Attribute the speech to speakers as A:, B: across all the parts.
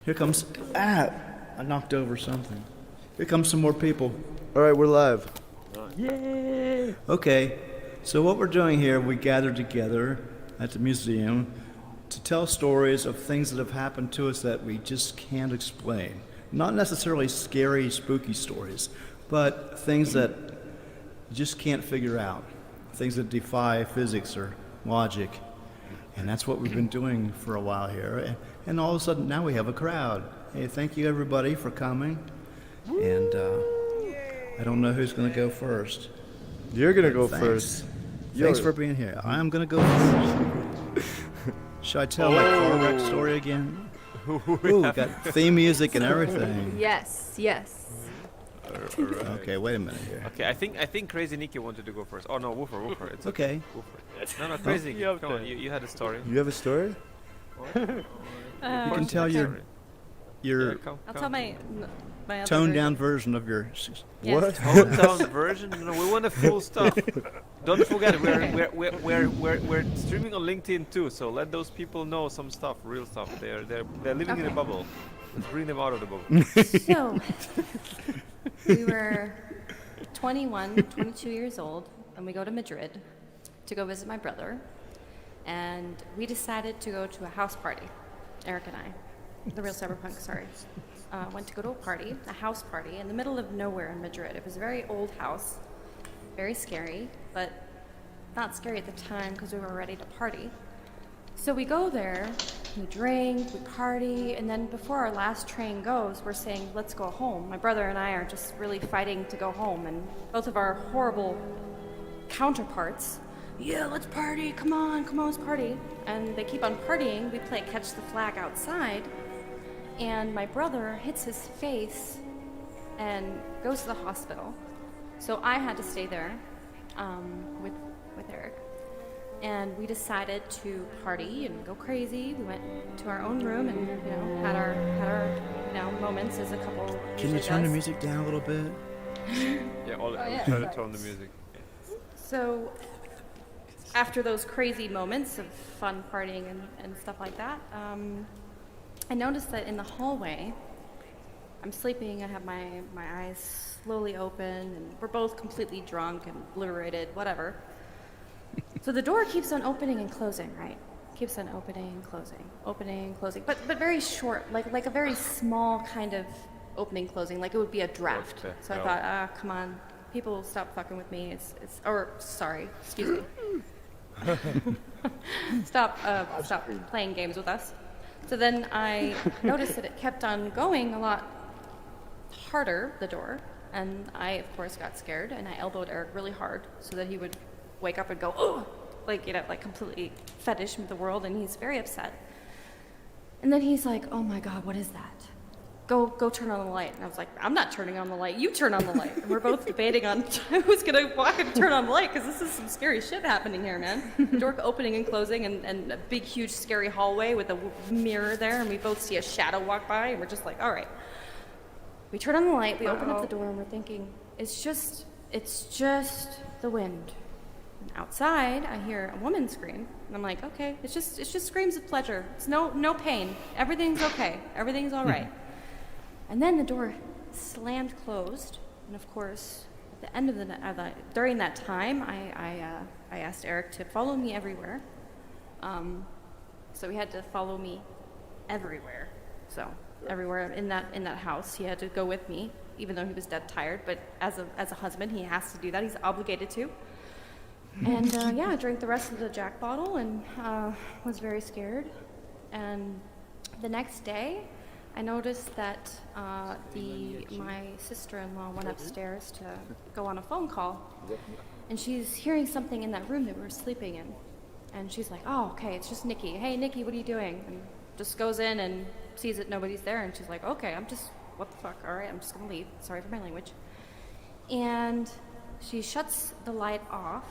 A: Here comes... I knocked over something. Here comes some more people.
B: All right, we're live.
A: Yay! Okay, so what we're doing here, we gathered together at the museum to tell stories of things that have happened to us that we just can't explain. Not necessarily scary, spooky stories, but things that you just can't figure out. Things that defy physics or logic. And that's what we've been doing for a while here. And all of a sudden, now we have a crowd. Hey, thank you everybody for coming. And I don't know who's going to go first.
B: You're going to go first.
A: Thanks for being here. I'm going to go first. Should I tell my car wreck story again? Ooh, got theme music and everything.
C: Yes, yes.
A: Okay, wait a minute here.
D: Okay, I think Crazy Nikki wanted to go first. Oh no, Woofer. It's
A: okay.
D: Woofer. No, Crazy Nikki, come on, you had a story.
B: You have a story?
A: You can tell your
C: I'll tell my other
A: toned down version of your...
C: Yes.
B: What?
D: Toned down version? No, we want the full stuff. Don't forget, we're streaming on LinkedIn too, so let those people know some stuff, real stuff. They're living in a bubble. Let's bring them out of the bubble.
C: So, we were 22 years old, and we go to Madrid to go visit my brother. And we decided to go to a house party, Eric and I, the real cyberpunk, sorry. Went to go to a house party in the middle of nowhere in Madrid. It was a very old house, very scary, but not scary at the time because we were ready to party. So we go there, we drink, we party, and then before our last train goes, we're saying, let's go home. My brother and I are just really fighting to go home, and both of our horrible counterparts, yeah, let's party, come on, let's party. And they keep on partying. We play catch the flag outside, and my brother hits his face and goes to the hospital. So I had to stay there with Eric. And we decided to party and go crazy. We went to our own room and, had our moments as a couple.
A: Can you turn the music down a little bit?
D: Yeah, try to tone the music.
C: So, after those crazy moments of fun partying and stuff like that, I noticed that in the hallway, I'm sleeping, I have my eyes slowly open, and we're both completely drunk and obliterated, whatever. So the door keeps on opening and closing, right? Keeps on opening and closing, but very short, like a very small kind of opening closing, like it would be a draft. So I thought, come on, people stop fucking with me. Excuse me. Stop playing games with us. So then I noticed that it kept on going a lot harder, the door, and I of course got scared, and I elbowed Eric really hard so that he would wake up and go, oh, like completely fetish with the world, and he's very upset. And then he's like, oh my God, what is that? Go turn on the light. And I was like, I'm not turning on the light, you turn on the light. And we're both debating on who's gonna walk and turn on the light, because this is some scary shit happening here, man. The door opening and closing, and a big, huge, scary hallway with a mirror there, and we both see a shadow walk by, and we're just like, all right. We turn on the light, we open up the door, and we're thinking, it's just the wind. And outside, I hear a woman scream, and I'm like, okay, it's just screams of pleasure. It's no pain. Everything's okay. Everything's all right. And then the door slammed closed, and of course, at the end of during that time, I asked Eric to follow me everywhere. So he had to follow me everywhere. So everywhere in that house, he had to go with me, even though he was dead tired. But as a husband, he has to do that. He's obligated to. And I drank the rest of the Jack bottle and was very scared. And the next day, I noticed that my sister-in-law went upstairs to go on a phone call, and she's hearing something in that room that we were sleeping in. And she's like, oh, okay, it's just Nikki. Hey, Nikki, what are you doing? And just goes in and sees that nobody's there, and she's like, okay, what the fuck, all right, I'm just gonna leave. Sorry for my language. And she shuts the light off,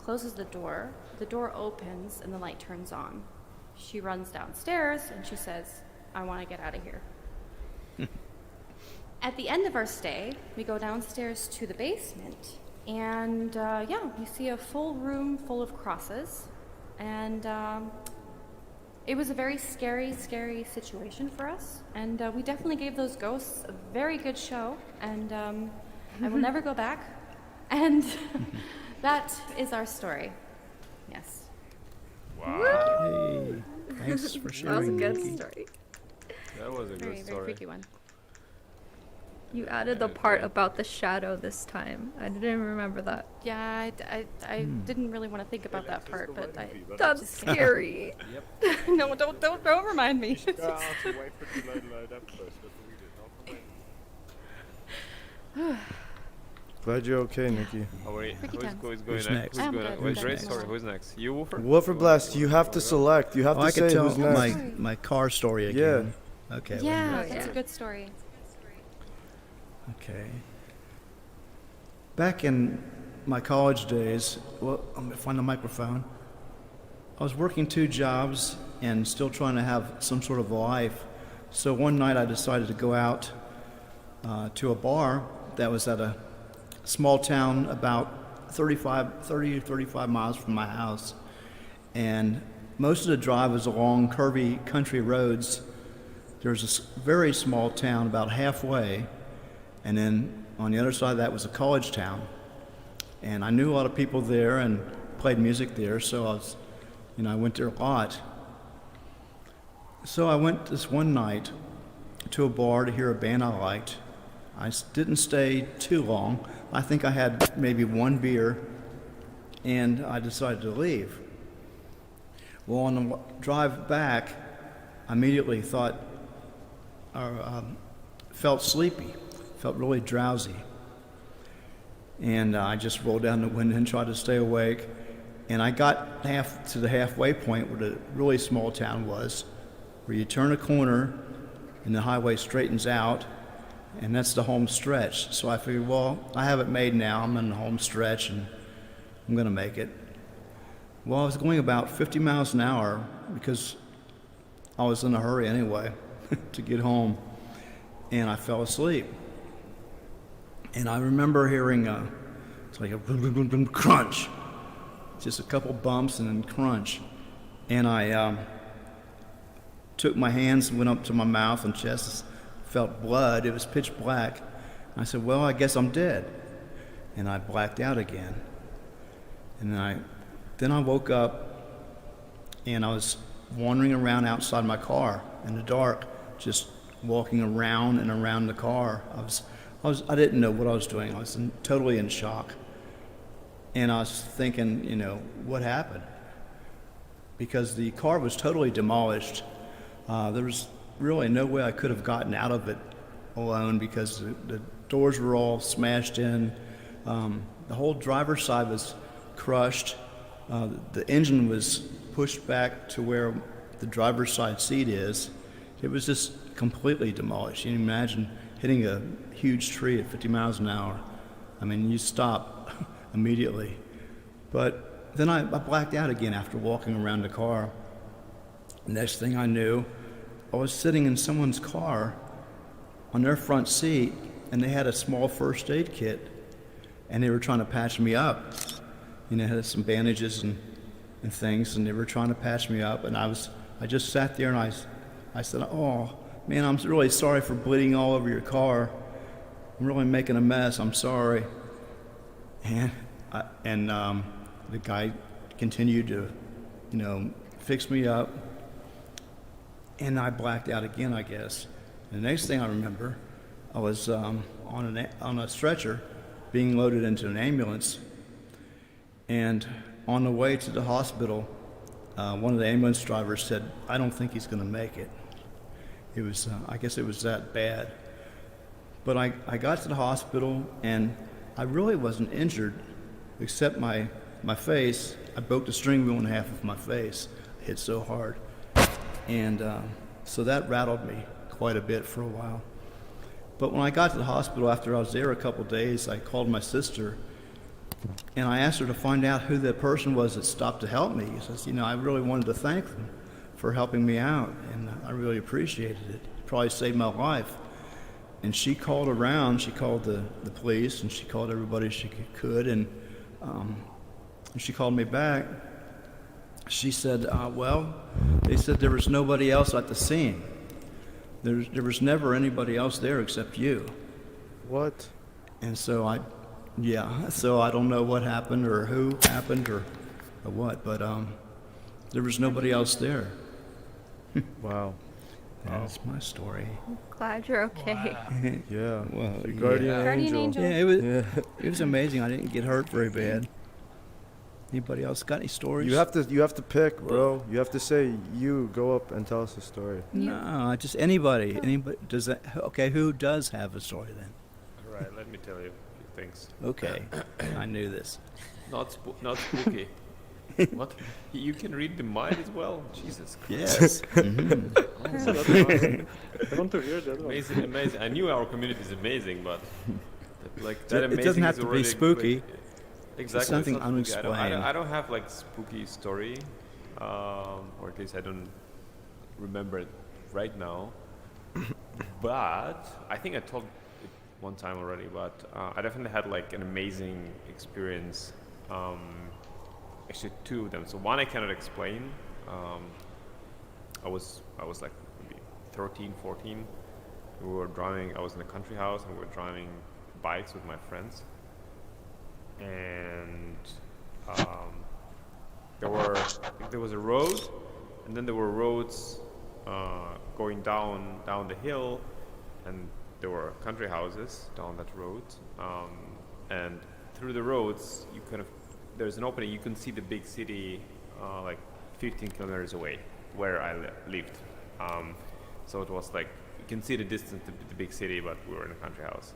C: closes the door opens, and the light turns on. She runs downstairs, and she says, I want to get out of here. At the end of our stay, we go downstairs to the basement, and we see a full room full of crosses, and it was a very scary, scary situation for us, and we definitely gave those ghosts a very good show, and I will never go back. And that is our story. Yes.
A: Hey, thanks for
E: That was a
A: sharing.
E: good
A: Nikki.
E: story.
D: That was a
C: Very,
D: good
C: very
D: story.
C: freaky one.
E: You added the part about the shadow this time. I didn't remember that.
C: Yeah, I didn't really want to think about that part, but
E: That's
C: just-
E: scary.
C: no, don't remind me.
B: Glad you're okay, Nikki.
D: Oh, wait.
C: Freaky times.
D: Who's
A: Who's
D: going
A: next?
D: next? Who's
C: I'm
D: going
C: good.
D: Wait,
C: I'm
D: great
C: good.
D: story. Who's next? You, Woofer?
B: Woofer Blast, you have to select. You have
A: Oh,
B: to
A: I could
B: say
A: tell
B: who's next.
A: my car story
B: Yeah.
A: again. Okay.
C: Yeah,
E: Oh,
C: that's
E: yeah.
C: a good story.
A: Okay. Back in my college days, well, I'm gonna find the microphone. I was working 2 jobs and still trying to have some sort of life. So one night I decided to go out to a bar that was at a small town about 30 or 35 miles from my house. And most of the drive was along curvy country roads. There was a very small town about halfway, and then on the other side of that was a college town. And I knew a lot of people there and played music there, so I went there a lot. So I went this one night to a bar to hear a band I liked. I didn't stay too long. I think I had maybe 1 beer, and I decided to leave. Well, on the drive back, I immediately felt sleepy, felt really drowsy. And I just rolled down the window and tried to stay awake. And I got to the halfway point where the really small town was, where you turn a corner and the highway straightens out, and that's the home stretch. So I figured, well, I have it made now. I'm in the home stretch, and I'm going to make it. Well, I was going about 50 miles an hour because I was in a hurry anyway to get home, and I fell asleep. And I remember hearing it's like a crunch, just a couple bumps and then crunch. And I took my hands and went up to my mouth and chest, felt blood. It was pitch black. I said, well, I guess I'm dead. And I blacked out again. And then I woke up and I was wandering around outside my car in the dark, just walking around and around the car. I didn't know what I was doing. I was totally in shock. And I was thinking, what happened? Because the car was totally demolished. There was really no way I could have gotten out of it alone because the doors were all smashed in. The whole driver's side was crushed. The engine was pushed back to where the driver's side seat is. It was just completely demolished. You can imagine hitting a huge tree at 50 miles an hour. I mean, you stop immediately. But then I blacked out again after walking around the car. Next thing I knew, I was sitting in someone's car on their front seat, and they had a small first aid kit, and they were trying to patch me up. Had some bandages and things, and they were trying to patch me up, and I just sat there and I said, oh, man, I'm really sorry for bleeding all over your car. I'm really making a mess. I'm sorry. And the guy continued to, fix me up. And I blacked out again, I guess. And the next thing I remember, I was on a stretcher being loaded into an ambulance. And on the way to the hospital, one of the ambulance drivers said, I don't think he's going to make it. It was, I guess it was that bad. But I got to the hospital, and I really wasn't injured, except my face. I broke the steering wheel in half of my face. I hit so hard. And so that rattled me quite a bit for a while. But when I got to the hospital after I was there a couple days, I called my sister, and I asked her to find out who the person was that stopped to help me. He says, I really wanted to thank them for helping me out, and I really appreciated it. It probably saved my life. And she called around. She called the police, and she called everybody she could, and she called me back. she said, well, they said there was nobody else at the scene. There was never anybody else there except you.
B: What?
A: And so so I don't know what happened or who happened or what, but there was nobody else there.
B: Wow.
A: That's my story.
E: Glad you're okay.
B: Yeah.
A: Well,
B: The guardian
C: Guardian angel.
A: Yeah, it
B: Yeah.
A: was amazing. I didn't get hurt very bad. Anybody else got any stories?
B: You have to pick, bro. You have to say you go up and tell us a story.
A: No, just anybody. Anybody does that? Okay, who does have a story then?
D: All right, let me tell you a few things.
A: Okay, I knew this.
D: Not spooky. What? You can read the mind as well? Jesus Christ.
A: Yes.
F: I want to hear that one.
D: Amazing, amazing. I knew our community is amazing, but like that
A: It
D: amazing
A: doesn't have
D: is
A: to be
D: already,
A: spooky.
D: like, exactly.
A: something
D: it's not spooky.
A: unexplained.
D: I don't have like spooky story, or at least I don't remember it right now. But I think I told it one time already. But I definitely had like an amazing experience. Actually, two of them. So one I cannot explain. I was like maybe 13, 14. We were driving. I was in a country house, and we were driving bikes with my friends. And there was a road, and then there were roads going down the hill, and there were country houses down that road. And through the roads, there's an opening. You can see the big city, like 15 kilometers away, where I lived. So it was like you can see the distance to the big city, but we were in a country house.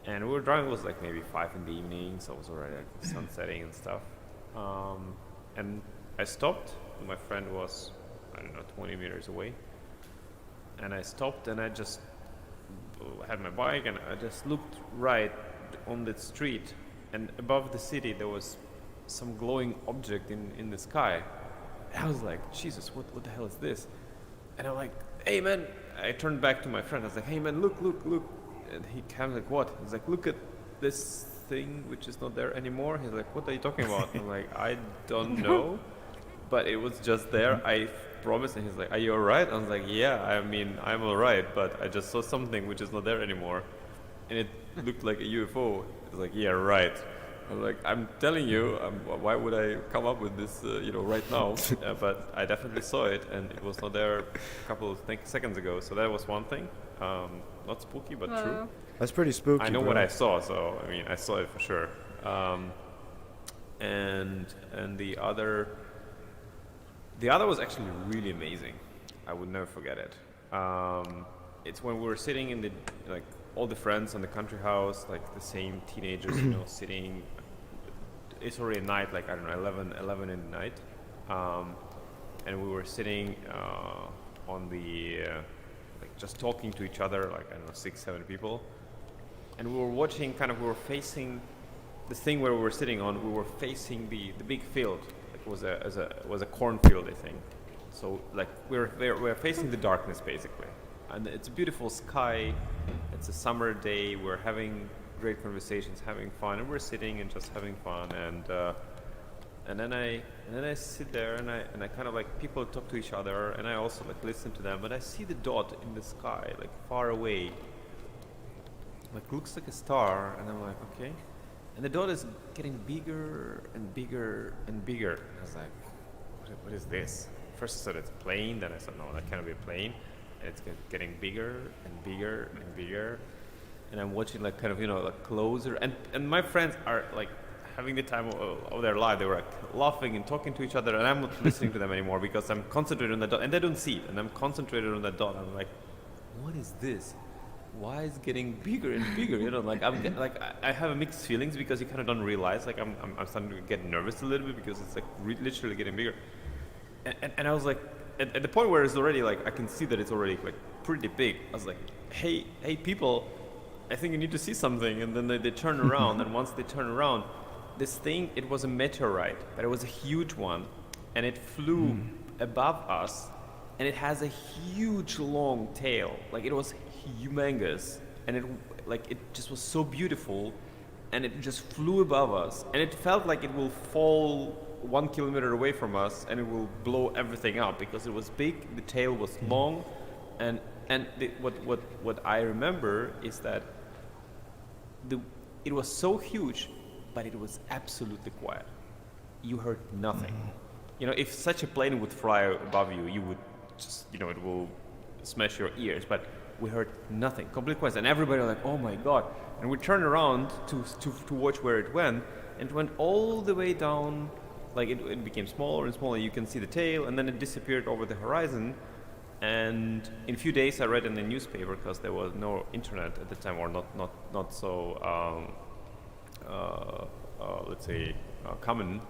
D: And we were driving. It was like maybe 5 in the evening, so it was already like the sun setting and stuff. And I stopped. My friend was, I don't know, 20 meters away. And I stopped, and I just had my bike, and I just looked right on the street. And above the city, there was some glowing object in the sky. And I was like, Jesus, what the hell is this? And I'm like, hey man, I turned back to my friend. I was like, hey man, look. And he kind of like, what? He's like, look at this thing which is not there anymore. He's like, what are you talking about? I'm like, I don't know, but it was just there. I promise. And he's like, are you alright? I was like, yeah, I mean, I'm alright, but I just saw something which is not there anymore. And it looked like a UFO. He's like, yeah, right. I'm like, I'm telling you, why would I come up with this, right now? But I definitely saw it, and it was not there a couple of seconds ago. So that was one thing. Not spooky, but true.
B: That's pretty spooky.
D: I know
B: bro.
D: what I saw, so I mean, I saw it for sure. And the other was actually really amazing. I would never forget it. It's when we were sitting in all the friends in the country house, like the same teenagers, sitting. It's already night, like I don't know, 11 in the night, and we were sitting on the just talking to each other, like I don't know, 6, 7 people, and we were watching. We were facing the thing where we were sitting on. We were facing the big field. It was a cornfield, I think. So like we're facing the darkness basically. And it's a beautiful sky. It's a summer day. We're having great conversations, having fun, and we're sitting and just having fun. And then I sit there and I kind of like people talk to each other, and I also like listen to them. But I see the dot in the sky, like far away. Like looks like a star, and I'm like, okay. And the dot is getting bigger and bigger and bigger. And I was like, what is this? First I thought it's a plane. Then I thought, no, that cannot be a plane. It's getting bigger and bigger and bigger, and I'm watching like kind of like closer, and my friends are like having the time of their life. They were like laughing and talking to each other, and I'm not listening to them anymore because I'm concentrated on the dot, and they don't see it, and I'm concentrated on the dot. I'm like, what is this? Why is it getting bigger and bigger? Like I have mixed feelings because you kind of don't realize. Like I'm starting to get nervous a little bit because it's like literally getting bigger, and I was like. At the point where it's already like I can see that it's already like pretty big. I was like, hey people, I think you need to see something. And then they turn around, and once they turn around, this thing, it was a meteorite, but it was a huge one, and it flew above us, and it has a huge long tail. Like it was humongous, and it just was so beautiful, and it just flew above us, and it felt like it will fall 1 kilometer away from us, and it will blow everything up because it was big. The tail was long, and what I remember is that it was so huge, but it was absolutely quiet. You heard nothing. You know, if such a plane would fly above you, you would just, you know, it will smash your ears. But we heard nothing, complete quiet, and everybody was like, "Oh my god!" And we turned around to watch where it went, and it went all the way down. Like it became smaller and smaller. You can see the tail, and then it disappeared over the horizon. And in a few days, I read in the newspaper, because there was no internet at the time, or not so let's say common.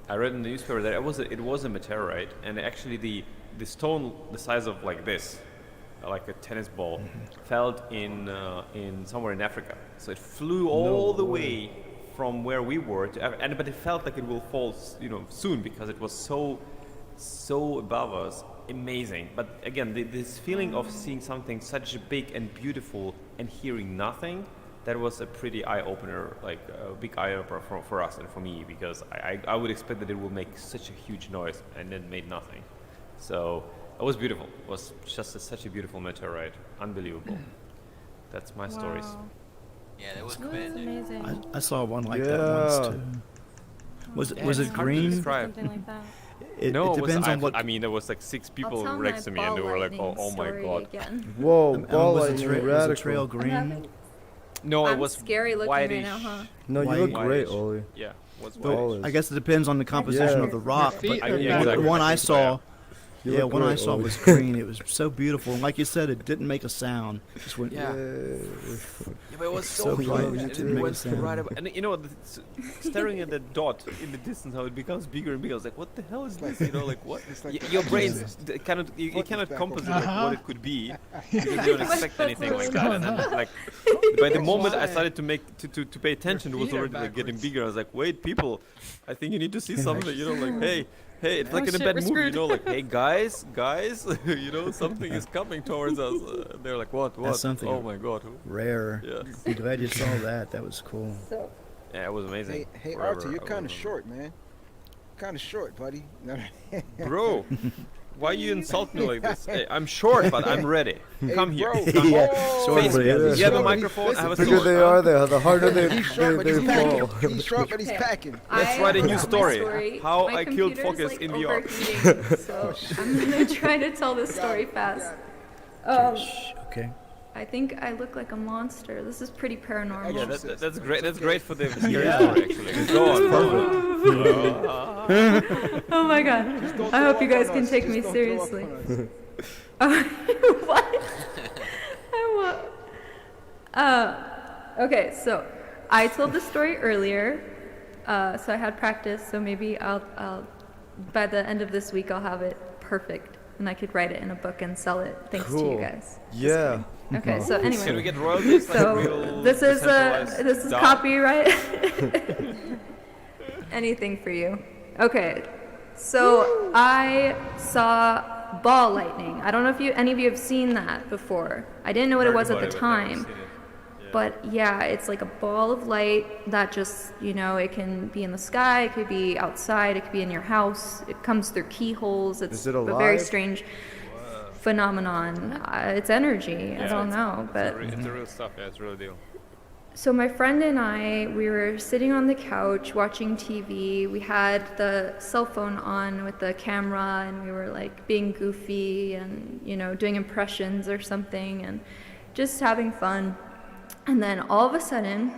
D: I read in the newspaper that it was a meteorite, and actually the stone the size of like this, like a tennis ball, fell in somewhere in Africa. So it flew all the way from where we were to, but it felt like it will fall, you know, soon, because it was so above us. Amazing. But again, this feeling of seeing something such big and beautiful and hearing nothing, that was a pretty eye-opener, like a big eye-opener for us and for me, because I would expect that it will make such a huge noise, and it made nothing. So it was beautiful. It was just such a beautiful meteorite. Unbelievable. That's my stories.
F: Yeah, that was
C: That was
F: commanding.
C: amazing.
A: I saw one like that once
B: Yeah.
A: too. Was
D: Yeah,
A: was
D: it's
A: it
D: hard to
A: green?
D: describe.
C: Something like that.
A: It
D: No,
A: depends on what.
D: I mean, there was like 6 people
E: I'll tell
D: next to
E: my
D: me, and they
E: ball
D: were like,
E: lightning
D: "Oh my
E: story
D: god!"
E: Again.
B: Whoa, ball
A: was,
B: lightning,
A: was
B: radical.
A: the trail green?
D: No, it
E: I'm
D: was
E: scary looking
D: whitish.
E: right now, huh?
B: No, you
A: White.
B: look great,
D: Whitish.
B: Oli.
D: Yeah, was
A: Well,
B: Ball
D: whitish.
A: I guess it depends on the composition
B: Yeah.
A: of the rock.
G: feet
A: But
G: are
D: Yeah,
A: the
D: exactly.
A: one I
D: I think so,
A: saw,
B: You
A: yeah,
B: look
A: one I
B: great,
A: saw
B: Oli.
A: was green. It was so beautiful, and like you said, it didn't make a sound. It just went.
D: Yeah. Yeah, but it was
A: So
D: so
A: quiet,
D: huge,
A: it
D: and
A: didn't
D: it
A: make a
D: went
A: sound.
D: right up. And you know, staring at the dot in the distance, how it becomes bigger and bigger. I was like, "What the hell is this?" You know, like what?
G: It's like
D: Your
G: the
D: brain
G: exorcist.
D: cannot, you
G: Foot is
D: cannot
G: back
D: composite
G: over.
D: like what it could be, because you don't expect anything like that. And then, like, by the moment I started to pay attention, it was
G: feet are
D: already like getting
G: backwards.
D: bigger. I was like, "Wait, people, I think you need to see something." You know, like, hey, it's like
C: Oh
D: in a
C: shit,
D: bad
C: we're
D: movie. You
C: screwed.
D: know, like, "Hey, guys, you know, something is coming towards us." They're like, "What? What?
A: something
D: Oh my god!"
A: rare.
D: Yeah.
A: I'm glad you saw that. That was cool.
E: So
D: Yeah, it was amazing.
G: Hey,
D: Forever,
G: Arthur, you're
D: I
G: kind of
D: was-
G: short, man. Kind of short, buddy. No,
D: Bro, why you insult me like this? Hey, I'm short, but I'm ready. Come here.
G: bro.
D: Come
A: Yeah,
G: Oh,
A: short, but he has a
D: You have a
A: sword.
D: microphone. I have a
B: The bigger
D: sword.
B: they are, the harder they
G: He's short, but he's
B: they
G: packing.
B: fall.
G: He's short, but he's
E: Okay.
G: packing.
D: Let's
E: I
D: write a new
E: forgot my
D: story. How
E: My
D: I killed
E: computer's,
D: focus
E: like,
D: in VR.
E: overheating, so I'm gonna try to tell this story fast.
A: Okay.
E: I think I look like a monster. This is pretty paranormal.
D: Yeah, that's great. That's great for the scary
A: Yeah.
D: story, actually. Go on.
E: Oh my god.
G: Don't
E: I
G: throw
E: hope you
G: up
E: guys
G: on
E: can
G: us.
E: take
G: Just
E: me
G: don't throw up
E: seriously.
G: on us.
E: What? Okay, so I told the story earlier, so I had practice. So maybe I'll by the end of this week I'll have it perfect, and I could write it in a book and sell it. Thanks to you
B: Cool.
E: guys.
B: Yeah.
E: Okay, so
D: Can we
E: anyway,
D: get royalties? Like
E: so
D: real
E: this is
D: decentralized DAO?
E: copyright. Anything for you. Okay, so I saw ball lightning. I don't know if any of you have seen that before. I didn't know what it
D: Heard
E: was at
D: about
E: the
D: it, but never
E: time.
D: seen it. Yeah.
E: But yeah, it's like a ball of light that just, it can be in the sky, it could be outside, it could be in your house. It comes through keyholes. It's
B: Is it
E: a very
B: alive?
E: strange phenomenon. It's energy. I
D: Yeah,
E: don't
D: it's-
E: know, but
D: It's the real stuff. Yeah, it's real deal.
E: so my friend and I, we were sitting on the couch watching TV. We had the cell phone on with the camera, and we were like being goofy and doing impressions or something, and just having fun. And then all of a sudden,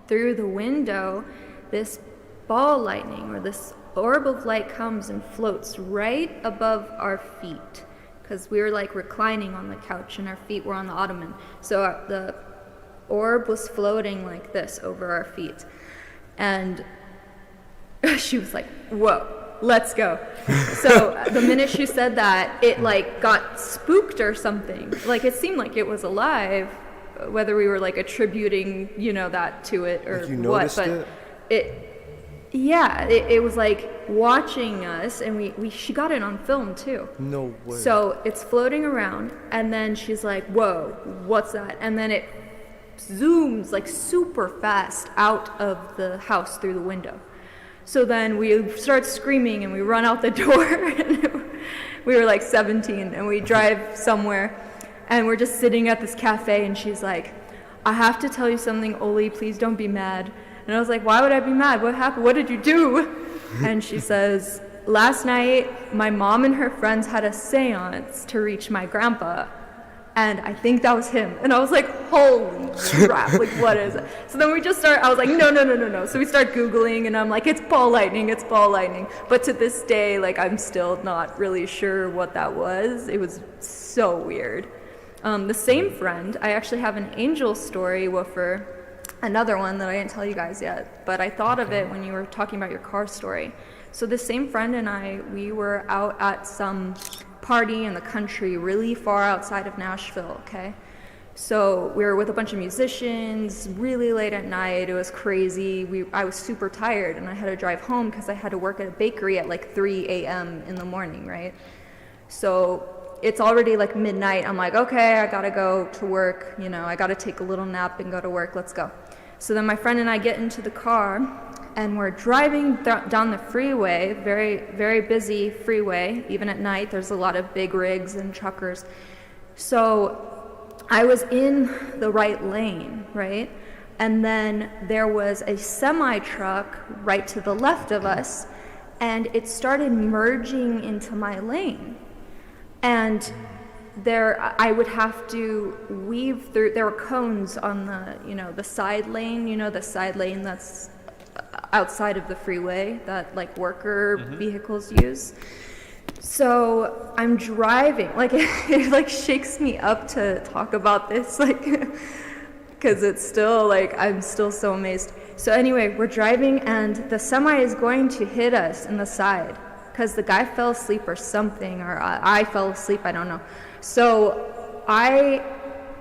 E: through the window, this ball lightning or this orb of light comes and floats right above our feet, because we were like reclining on the couch and our feet were on the ottoman. So the orb was floating like this over our feet, and she was like, "Whoa, let's go." So the minute she said that, it like got spooked or something. Like it seemed like it was alive, whether we were like attributing that to it or
B: Like you
E: what,
B: noticed
E: but
B: it?
E: it was like watching us, and she got it on film too.
B: No way.
E: So it's floating around, and then she's like, "Whoa, what's that?" And then it zooms like super fast out of the house through the window. So then we start screaming and we run out the door. We were like 17 and we drive somewhere and we're just sitting at this cafe and she's like, I have to tell you something, Oli, please don't be mad. And I was like, why would I be mad? What happened? What did you do? And she says, last night my mom and her friends had a seance to reach my grandpa. And I think that was him. And I was like, holy crap, like what is it? So then we just I was like, no. So we start Googling and I'm like, it's ball lightning. But to this day, like I'm still not really sure what that was. It was so weird. The same friend, I actually have an angel story, Woofer, another one that I didn't tell you guys yet, but I thought of it when you were talking about your car story. So the same friend and I, we were out at some party in the country really far outside of Nashville, okay? So we were with a bunch of musicians, really late at night, it was crazy. I was super tired and I had to drive home because I had to work at a bakery at like 3 a.m. in the morning, right? So it's already like midnight. I'm like, okay, I gotta go to work. You know, I gotta take a little nap and go to work. Let's go. So then my friend and I get into the car and we're driving down the freeway, very, very busy freeway. Even at night, there's a lot of big rigs and truckers. So I was in the right lane, right? And then there was a semi-truck right to the left of us, and it started merging into my lane. And I would have to weave through, there were cones on the side lane, the side lane that's outside of the freeway that like worker vehicles use. So I'm driving, like it like shakes me up to talk about this, like, because it's still like, I'm still so amazed. So anyway, we're driving and the semi is going to hit us in the side because the guy fell asleep or something, or I fell asleep, I don't know. So I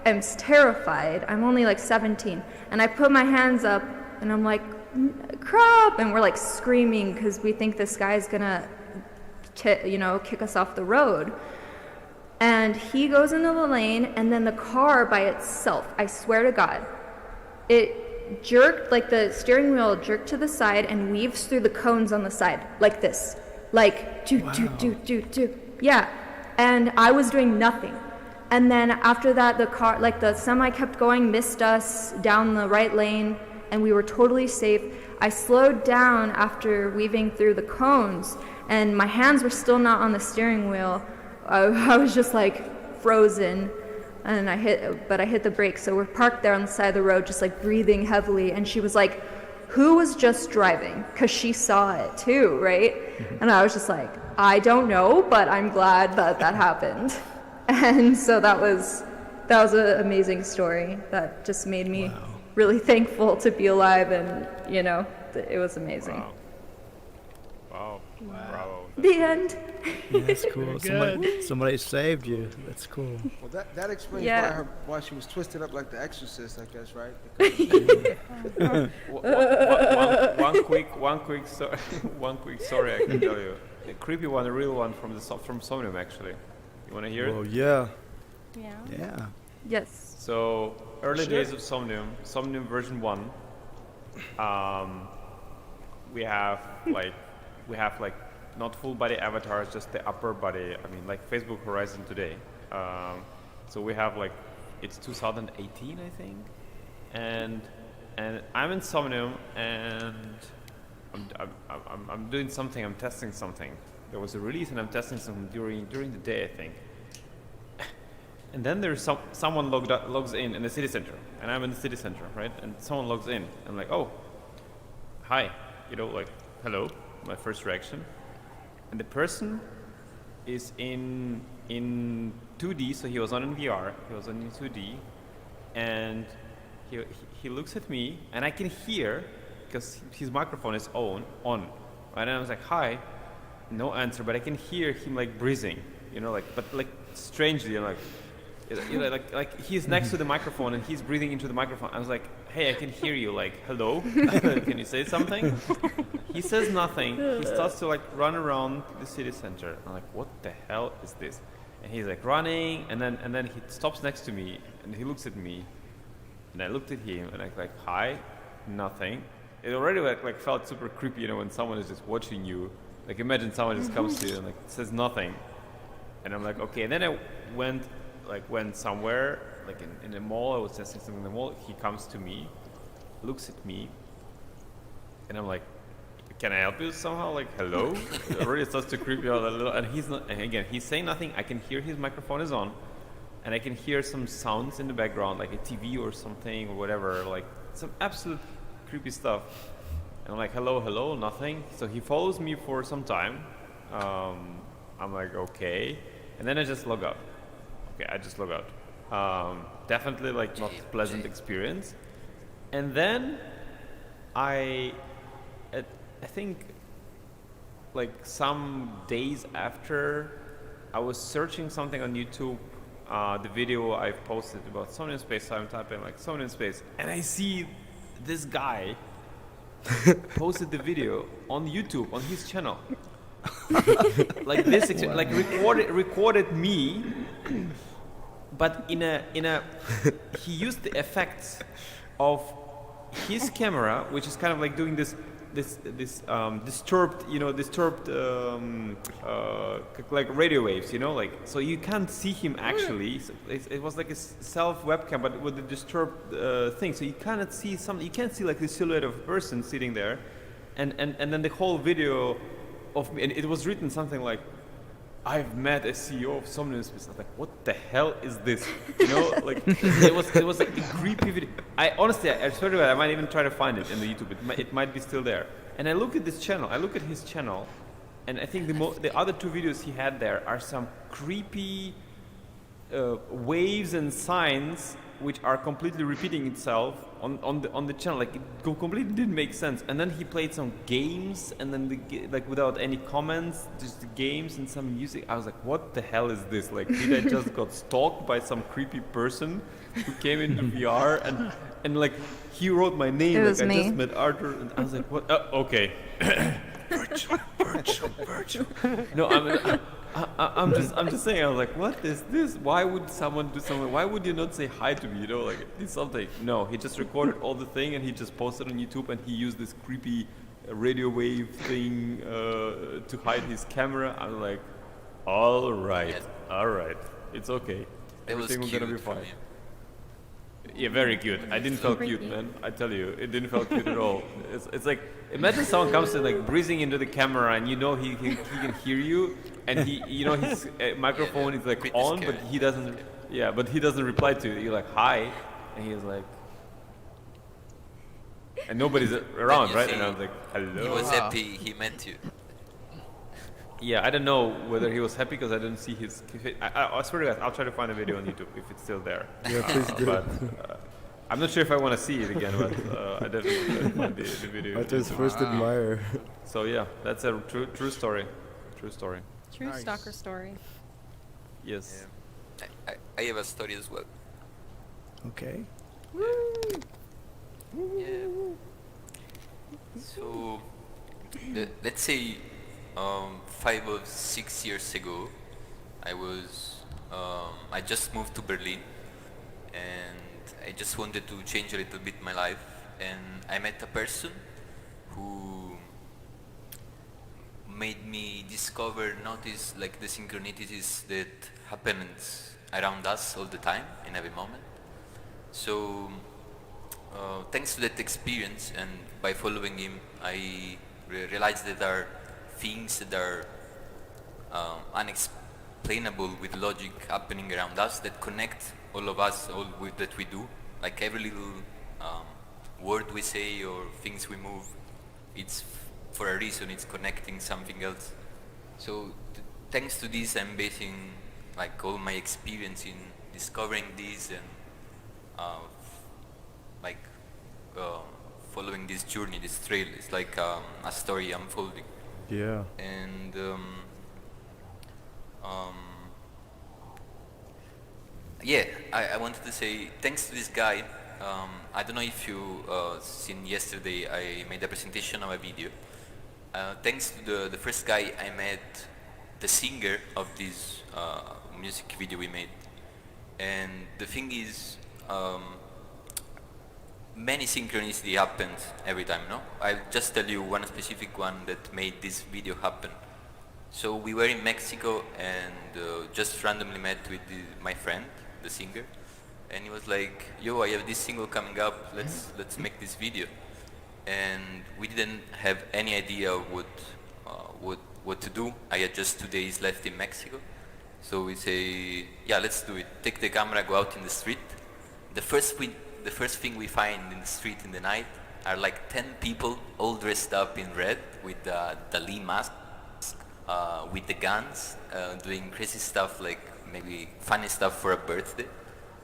E: am terrified. I'm only like 17 and I put my hands up and I'm like, crap, and we're like screaming because we think this guy's gonna kick us off the road. And he goes into the lane and then the car by itself, I swear to God, it jerked, like the steering wheel jerked to the side and weaves through the cones on the side like this, like do. Yeah, and I was doing nothing. And then after that, the car, like the semi kept going, missed us down the right lane, and we were totally safe. I slowed down after weaving through the cones, and my hands were still not on the steering wheel. I was just like frozen, and I hit the brakes. So we're parked there on the side of the road, just like breathing heavily, and she was like, who was just driving? Because she saw it too, right? And I was just like, I don't know, but I'm glad that happened. And so that was an amazing story that just made me really thankful to be alive, and it was amazing.
D: Wow. Bravo.
E: The end.
A: Yeah, that's cool. Somebody saved you. That's cool.
G: Well, that explains
E: Yeah.
G: why she was twisted up like the Exorcist, I guess, right?
D: One quick story I can tell you. A creepy one, a real one from Somnium actually. You want to hear it?
B: Oh yeah.
A: Yeah.
E: Yes.
D: So early days of Somnium version 1. We have like not full body avatars, just the upper body. I mean, like Facebook Horizon today. So we have like, it's 2018, I think, and I'm in Somnium, and I'm doing something. I'm testing something. There was a release, and I'm testing something during the day, I think. And then there's someone logs in the city center, and I'm in the city center, right? And someone logs in, and I'm like, oh, hi, like, hello, my first reaction. And the person is in 2D, so he was not in VR, he was in 2D, and he looks at me, and I can hear, because his microphone is on, right? And I was like, hi, no answer, but I can hear him like breathing, but like strangely, like he's next to the microphone and he's breathing into the microphone. I was like, hey, I can hear you, like, hello, can you say something? He says nothing. He starts to like run around the city center. I'm like, what the hell is this? And he's like running, and then he stops next to me and he looks at me, and I looked at him and I'm like, hi, nothing. it already like felt super creepy, you know, when someone is just watching you. Like imagine someone just comes to you and like says nothing, and I'm like, okay. And then I went somewhere like in a mall. I was testing something in the mall. He comes to me, looks at me, and I'm like, can I help you somehow? Like, hello? It already starts to creep you out a little. And he's not, and again, he's saying nothing. I can hear his microphone is on, and I can hear some sounds in the background, like a TV or something or whatever, like some absolute creepy stuff. And I'm like, hello, hello, nothing. So he follows me for some time. I'm like, okay. And then I just log out. Okay, I just log out. Definitely like not pleasant experience. And then I think like some days after, I was searching something on YouTube, the video I've posted about Somnium Space, so I'm typing like Somnium Space, and I see this guy posted the video on YouTube on his channel. Like this, like recorded me, but in a he used the effects of his camera, which is kind of like doing this disturbed, like radio waves, you know, like, so you can't see him actually. So it was like a self webcam, but with the disturbed thing, so you cannot see you can't see like the silhouette of a person sitting there, and then the whole video of me, and it was written something like, I've met a CEO of Somnium Space. I was like, what the hell is this? You know, like it was like a creepy video. I honestly, I swear to God, I might even try to find it in the YouTube. It might be still there. And I look at this channel. I look at his channel, and I think the other two videos he had there are some creepy waves and signs which are completely repeating itself on the channel. Like it completely didn't make sense. And then he played some games, and then like without any comments, just the games and some music. I was like, what the hell is this? Like, did I just got stalked by some creepy person who came into VR and like he wrote my name?
E: It
D: like
E: was
D: I
E: me.
D: just met Arthur, and I was like, what? Okay. Virtual. No, I'm just saying. I was like, what is this? Why would someone do something? Why would you not say hi to me? You know, like do something. No, he just recorded all the thing and he just posted on YouTube, and he used this creepy radio wave thing to hide his camera. I'm like, all right, it's okay.
F: It was
D: Everything was gonna be
F: cute from
D: fine.
F: you.
D: Yeah, very cute. I didn't feel cute, man. I tell you, it didn't feel cute at all. It's like, imagine someone comes in like breathing into the camera, and you know he can hear you, and his microphone is like
F: pretty
D: on,
F: scary.
D: but he doesn't. Yeah, but he doesn't reply to you. You're like, hi, and he's like, and nobody's around,
F: you
D: right?
F: see,
D: And I was like, hello.
F: He was happy he met you.
D: Yeah, I don't know whether he was happy because I didn't see his. I swear to God, I'll try to find a video on YouTube if it's still there.
B: Yeah, please do.
D: But I'm not sure if I want to see it again, but I definitely try to find the video.
B: I
D: on
B: just
D: YouTube.
B: first admire.
D: So yeah, that's a true story. True story.
C: True
G: Nice.
C: stalker story.
D: Yes.
F: I have a story as well.
A: Okay.
F: Yeah. So, let's say 5 or 6 years ago, I just moved to Berlin, and I just wanted to change a little bit my life, and I met a person who made me notice like the synchronicities that happens around us all the time, in every moment. So, thanks to that experience, and by following him, I realized that there are things that are unexplainable with logic happening around us that connect all of us, that we do. Like every little word we say or things we move, it's for a reason, it's connecting something else. So thanks to this, I'm basing like all my experience in discovering this and following this journey, this trail. It's like a story unfolding.
B: Yeah.
F: And yeah, I wanted to say thanks to this guy. I don't know if you seen yesterday, I made a presentation of a video. Thanks to the first guy I met, the singer of this music video we made. And the thing is, many synchronicity happens every time, no? I'll just tell you one specific one that made this video happen. So we were in Mexico and just randomly met with my friend, the singer, and he was like, "Yo, I have this single coming up. Let's make this video." And we didn't have any idea what to do. I had just 2 days left in Mexico, so we say, "Yeah, let's do it. Take the camera, go out in the street." The first thing we find in the street in the night are like 10 people all dressed up in red with Dali masks, with the guns, doing crazy stuff, like maybe funny stuff for a birthday.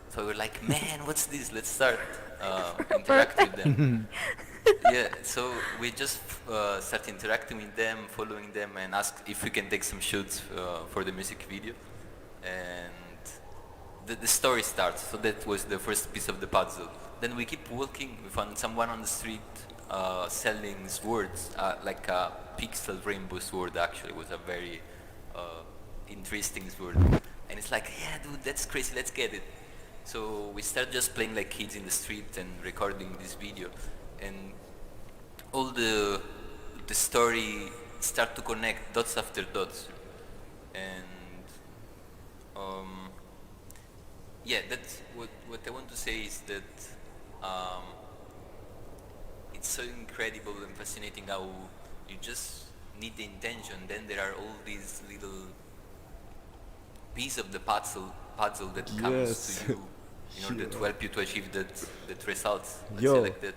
F: So we're like, "Man, what's this? Let's start interact with them." Yeah, so we just start interacting with them, following them, and ask if we can take some shoots for the music video. And the story starts. So that was the first piece of the puzzle. Then we keep walking. We found someone on the street selling swords, like a pixel rainbow sword. Actually, it was a very interesting sword. And it's like, "Yeah, dude, that's crazy. Let's get it." So we start just playing like kids in the street and recording this video, and all the story start to connect dots after dots, and yeah, that's what I want to say is that it's so incredible and fascinating how you just need the intention. Then there are all these little pieces of the puzzle that comes
B: Yes.
F: to you in order to help you to achieve that results. Let's
B: Yo.
F: say like that.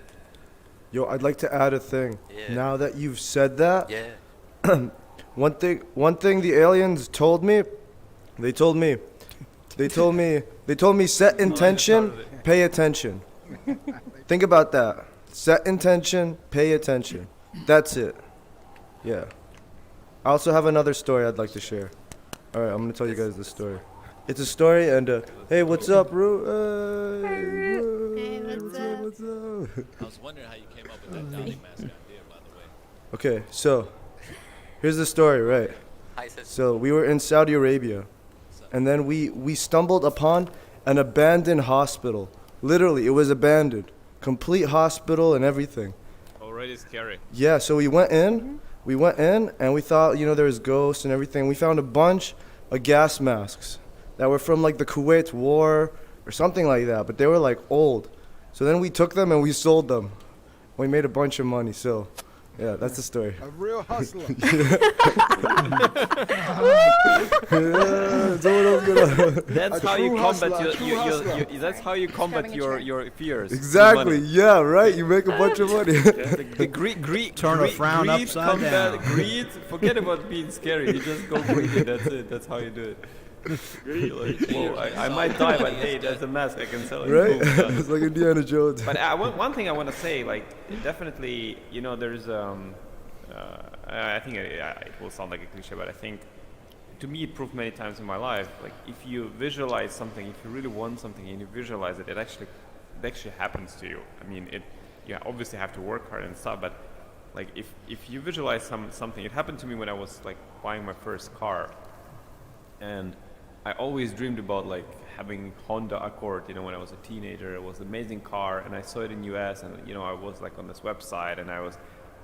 B: Yo, I'd like to add a thing.
F: Yeah.
B: Now that you've said that,
F: Yeah.
B: one thing the aliens told me, they told me set intention, pay attention. Think about that. Set intention, pay attention. That's it. Yeah. I also have another story I'd like to share. All right, I'm gonna tell you guys this story. It's a story, and hey, what's up, Ru?
E: Hey, what's up?
B: What's up?
H: I was wondering how you came up with that Downing mask idea, by the way.
B: Okay, so here's the story, right?
F: Hi, Seth.
B: So we were in Saudi Arabia, and then we stumbled upon an abandoned hospital. Literally, it was abandoned, complete hospital and everything.
D: Already scary.
B: Yeah, so we went in, and we thought, there was ghosts and everything. We found a bunch of gas masks that were from like the Kuwait War or something like that, but they were like old. So then we took them and we sold them. We made a bunch of money, so yeah, that's the story.
G: A real hustler.
D: That's
G: A
D: how you
G: true
D: combat
G: hustler, a true hustler.
D: that's how you combat
C: Describing a trend.
D: your fears.
B: Exactly, yeah, right? You make a bunch of money.
D: The greed,
A: Turn a frown
D: greed
A: upside
D: combat,
A: down.
D: Greed, forget about being scary. You just go greedy. That's it. That's how you do it. Like, whoa, I might die, but hey, that's a mask. I can sell it.
B: Right?
D: Boom, done.
B: It's like Indiana Jones.
D: But one thing I want to say, like, definitely, there's I think it will sound like a cliche, but I think to me it proved many times in my life, like if you visualize something, if you really want something and you visualize it, it actually happens to you. I mean, you obviously have to work hard and stuff, but like if you visualize something, it happened to me when I was like buying my first car, and I always dreamed about like having Honda Accord, when I was a teenager. It was an amazing car, and I saw it in US, and I was like on this website, and I was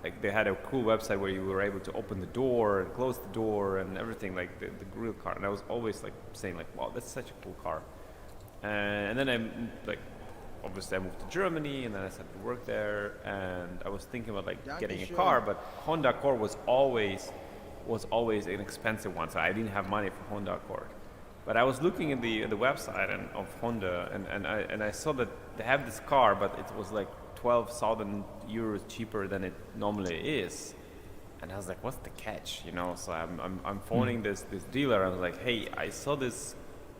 D: like, they had a cool website where you were able to open the door and close the door and everything, like the real car. And I was always like saying like, wow, that's such a cool car. And then obviously I moved to Germany, and then I started to work there, and I was thinking about like getting a car, but Honda Accord was always an expensive one, so I didn't have money for Honda Accord. But I was looking at the website of Honda, and I saw that they have this car, but it was like 12,000 euros cheaper than it normally is. And I was like, what's the catch? So I'm phoning this dealer, and I was like, hey, I saw this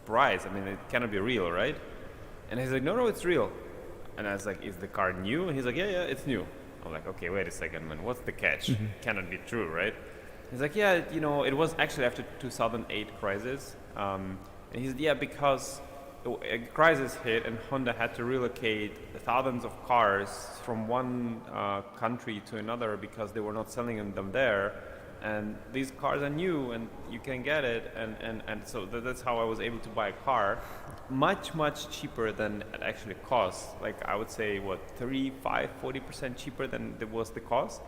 D: price. I mean, it cannot be real, right? And he's like, no, it's real. And I was like, is the car new? And he's like, yeah, it's new. I'm like, okay, wait a second, man, what's the catch? It cannot be true, right? He's like, yeah, it was actually after 2008 crisis. And he said, yeah, because a crisis hit and Honda had to relocate thousands of cars from one country to another because they were not selling them there. and these cars are new and you can get it, and so that's how I was able to buy a car much cheaper than it actually costs. Like I would say what 35-40% cheaper than it was the cost.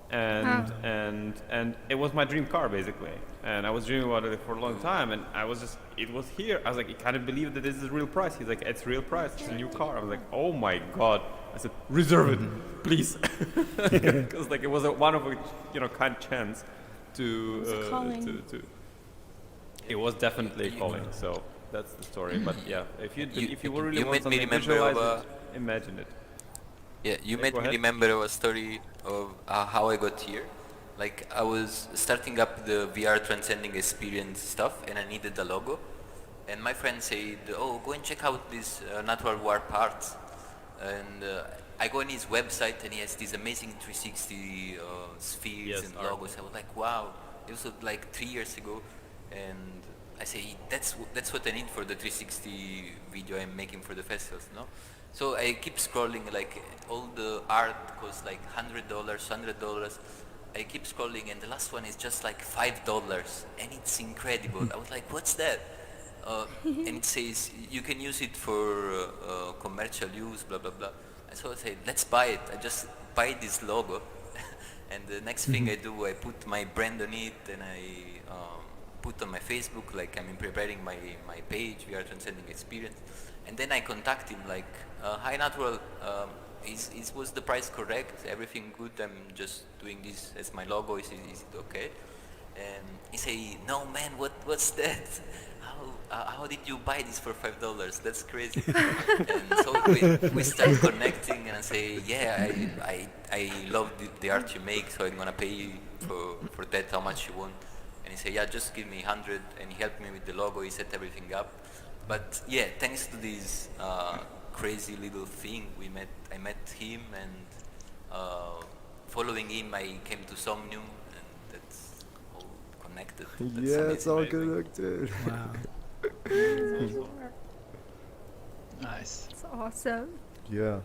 D: And it was my dream car basically, and I was dreaming about it for a long time, and it was here. I was like, I can't believe that this is real price. He's like, it's real price, it's a new car. I was like, oh my god. I said, reserve it, please, because like it was one of a kind chance to it was definitely a calling. So that's the story. But yeah, if you really want
F: made me
D: something,
F: remember
D: visualize it, imagine it.
F: Yeah, you made
D: go
F: me
D: ahead.
F: remember a story of how I got here. Like I was starting up the VR transcending experience stuff, and I needed a logo. And my friend said, "Oh, go and check out these natural war parts." And I go on his website, and he has these amazing 360 spheres
D: Yes,
F: and
D: art.
F: logos. I was like, "Wow!" It was like 3 years ago, and I say, "That's what I need for the 360 video I'm making for the festivals." No. So I keep scrolling, like all the art costs like $100. I keep scrolling, and the last one is just like $5, and it's incredible. I was like, "What's that?" And it says you can use it for commercial use, blah blah blah. And so I said, "Let's buy it." I just buy this logo, and the next thing I do, I put my brand on it, and I put on my Facebook, like I'm preparing my page, We Are Transcending Experience. And then I contact him like, "Hi Natural, was the price correct? Everything good? I'm just doing this as my logo. Is it okay?" And he say, "No man, what's that? How did you buy this for $5? That's crazy." And so we start connecting, and I say, "Yeah, I love the art you make, so I'm gonna pay you for that. How much you want?" And he said, "Yeah, just give me 100." And he helped me with the logo. He set everything up. But yeah, thanks to this crazy little thing, I met him, and following him, I came to Somnium, and that's all connected. That's
B: Yeah, it's all
D: amazing.
B: connected.
A: Wow.
H: Nice.
E: It's awesome.
B: Yeah.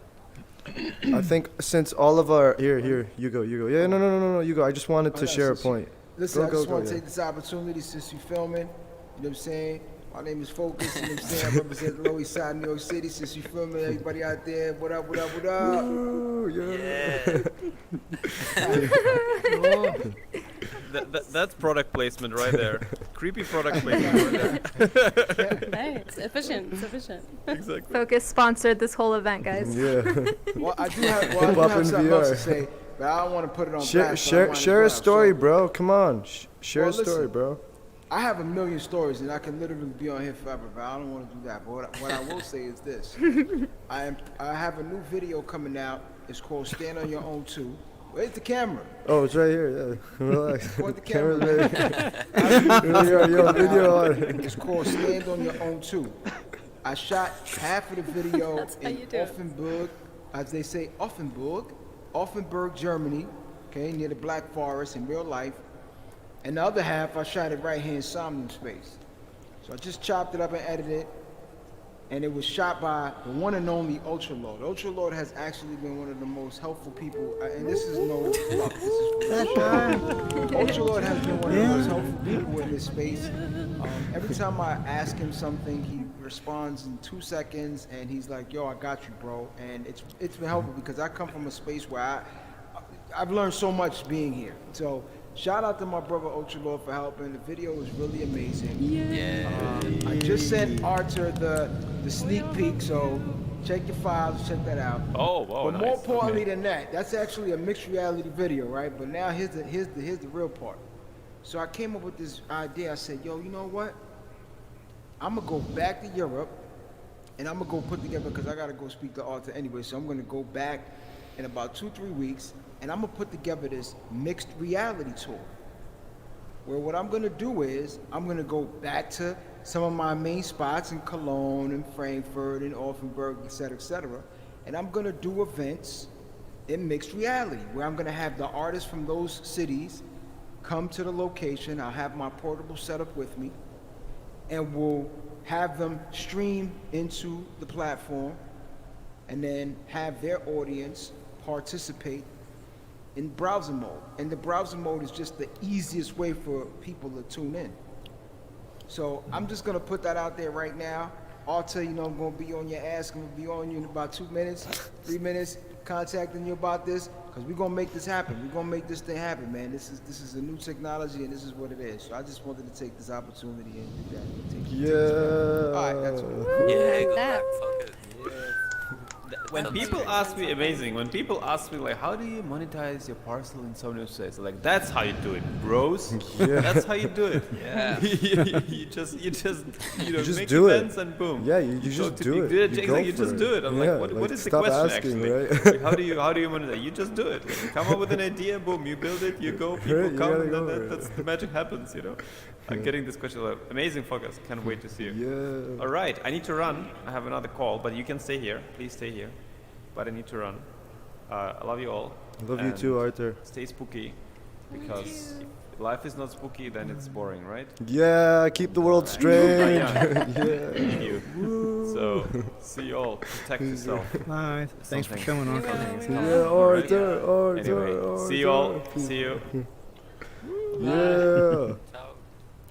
B: I think since all of our here, you go. Yeah, no, you go. I just wanted to
G: no,
B: share a
G: since you-
B: point.
G: Listen, I just want to
B: yeah.
G: take this opportunity since you're filming. You know what I'm saying? My name is Focus. You know what I'm saying? I represent the Lower East Side, New York City. Since you're filming, everybody out there, what up?
B: Ooh, yeah.
D: That's product placement right there. Creepy product placement right there.
C: Hey, it's efficient. It's efficient.
D: Exactly.
E: Focus sponsored this whole event, guys.
B: Yeah.
G: Well, I do have,
B: Hip hop in
G: something else to
B: VR.
G: say, but I don't want to put it on
B: Share
G: blast. but I might as
B: share a
G: well.
B: story,
G: So,
B: bro. Come on. Share
G: Well,
B: a story,
G: listen.
B: bro.
G: I have a million stories, and I can literally be on here forever, but I don't want to do that. But what I will say is this. I have a new video coming out. It's called Stand on Your Own 2. Where's the camera?
B: Oh, it's right here. Yeah. Relax.
G: Point the
B: Camera's
G: camera.
B: ready. Yo, video on.
G: It's called Stand on Your Own 2. I shot half of the video
C: That's how
G: in
C: you do it.
G: Offenburg, as they say, Offenburg, Germany, okay, near the Black Forest in real life. And the other half, I shot it right here in Somnium space. So I just chopped it up and edited it. And it was shot by the one and only Ultralord. Ultralord has actually been one of the most helpful people, and this is no fluff, this is for sure. Ultralord has been one of the most helpful people in this space. Every time I ask him something, he responds in 2 seconds, and he's like, "Yo, I got you, bro." And it's been helpful because I come from a space where I've learned so much being here. So shout out to my brother Ultralord for helping. The video is really amazing.
F: Yeah.
G: I just sent Arthur the sneak peek, so check your files, check that out.
D: Oh, wow,
G: But more
D: nice.
G: importantly
D: Okay.
G: than that, that's actually a mixed reality video, right? But now here's the real part. So I came up with this idea. I said, "Yo, you know what? I'm gonna go back to Europe, and I'm gonna go put together because I gotta go speak to Arthur anyway. So I'm gonna go back in about 2-3 weeks, and I'm gonna put together this mixed reality tour. Where what I'm gonna do is I'm gonna go back to some of my main spots in Cologne and Frankfurt and Offenburg, et cetera, and I'm gonna do events in mixed reality where I'm gonna have the artists from those cities come to the location. I'll have my portable setup with me, and we'll have them stream into the platform, and then have their audience participate in browser mode. And the browser mode is just the easiest way for people to tune in. So I'm just gonna put that out there right now. Alta, you know, I'm gonna be on your ass. I'm gonna be on you in about 2 minutes, 3 minutes, contacting you about this, because we're gonna make this happen. We're gonna make this thing happen, man. This is a new technology, and this is what it is. So I just wanted to take this opportunity and do that.
B: Yeah.
G: All right, that's all.
F: Yeah, go
C: that.
F: back, fuck it.
D: When people ask me, amazing. When people ask me like, how do you monetize your parcel in Somnium space? Like, that's how you do it, bros. That's how you do it.
H: Yeah.
D: you just
B: just
D: make
B: do it.
D: events and boom.
B: Yeah, you just
D: talk to
B: do
D: people.
B: it.
D: Yeah,
B: You go
D: you
B: for
D: just
B: it.
D: do it. I'm
B: Yeah,
D: like, what is the
B: stop
D: question
B: asking,
D: actually?
B: right?
D: Like, how do you monetize? You just do it. Like, you come up with an idea, boom, you build it, you go, people
B: Right, you
D: come,
B: gotta
D: and
B: go
D: then
B: for it.
D: that's the magic happens. You know. I'm getting this question. Like, amazing focus. Can't wait to see you.
B: Yeah.
D: All right, I need to run. I have another call, but you can stay here. Please stay here. But I need to run. I love you all.
B: I love you
D: and
B: too, Arthur.
D: Stay spooky, because if life is not spooky, then it's boring, right?
B: Yeah, keep the world strange.
D: Yeah.
B: Yeah.
D: Need you. So, see you all. Protect yourself.
A: Bye. Thanks for
D: Something.
A: coming on.
B: Yeah, Arthur, Arthur,
D: Anyway,
B: Arthur.
D: see you all. See you.
B: Yeah.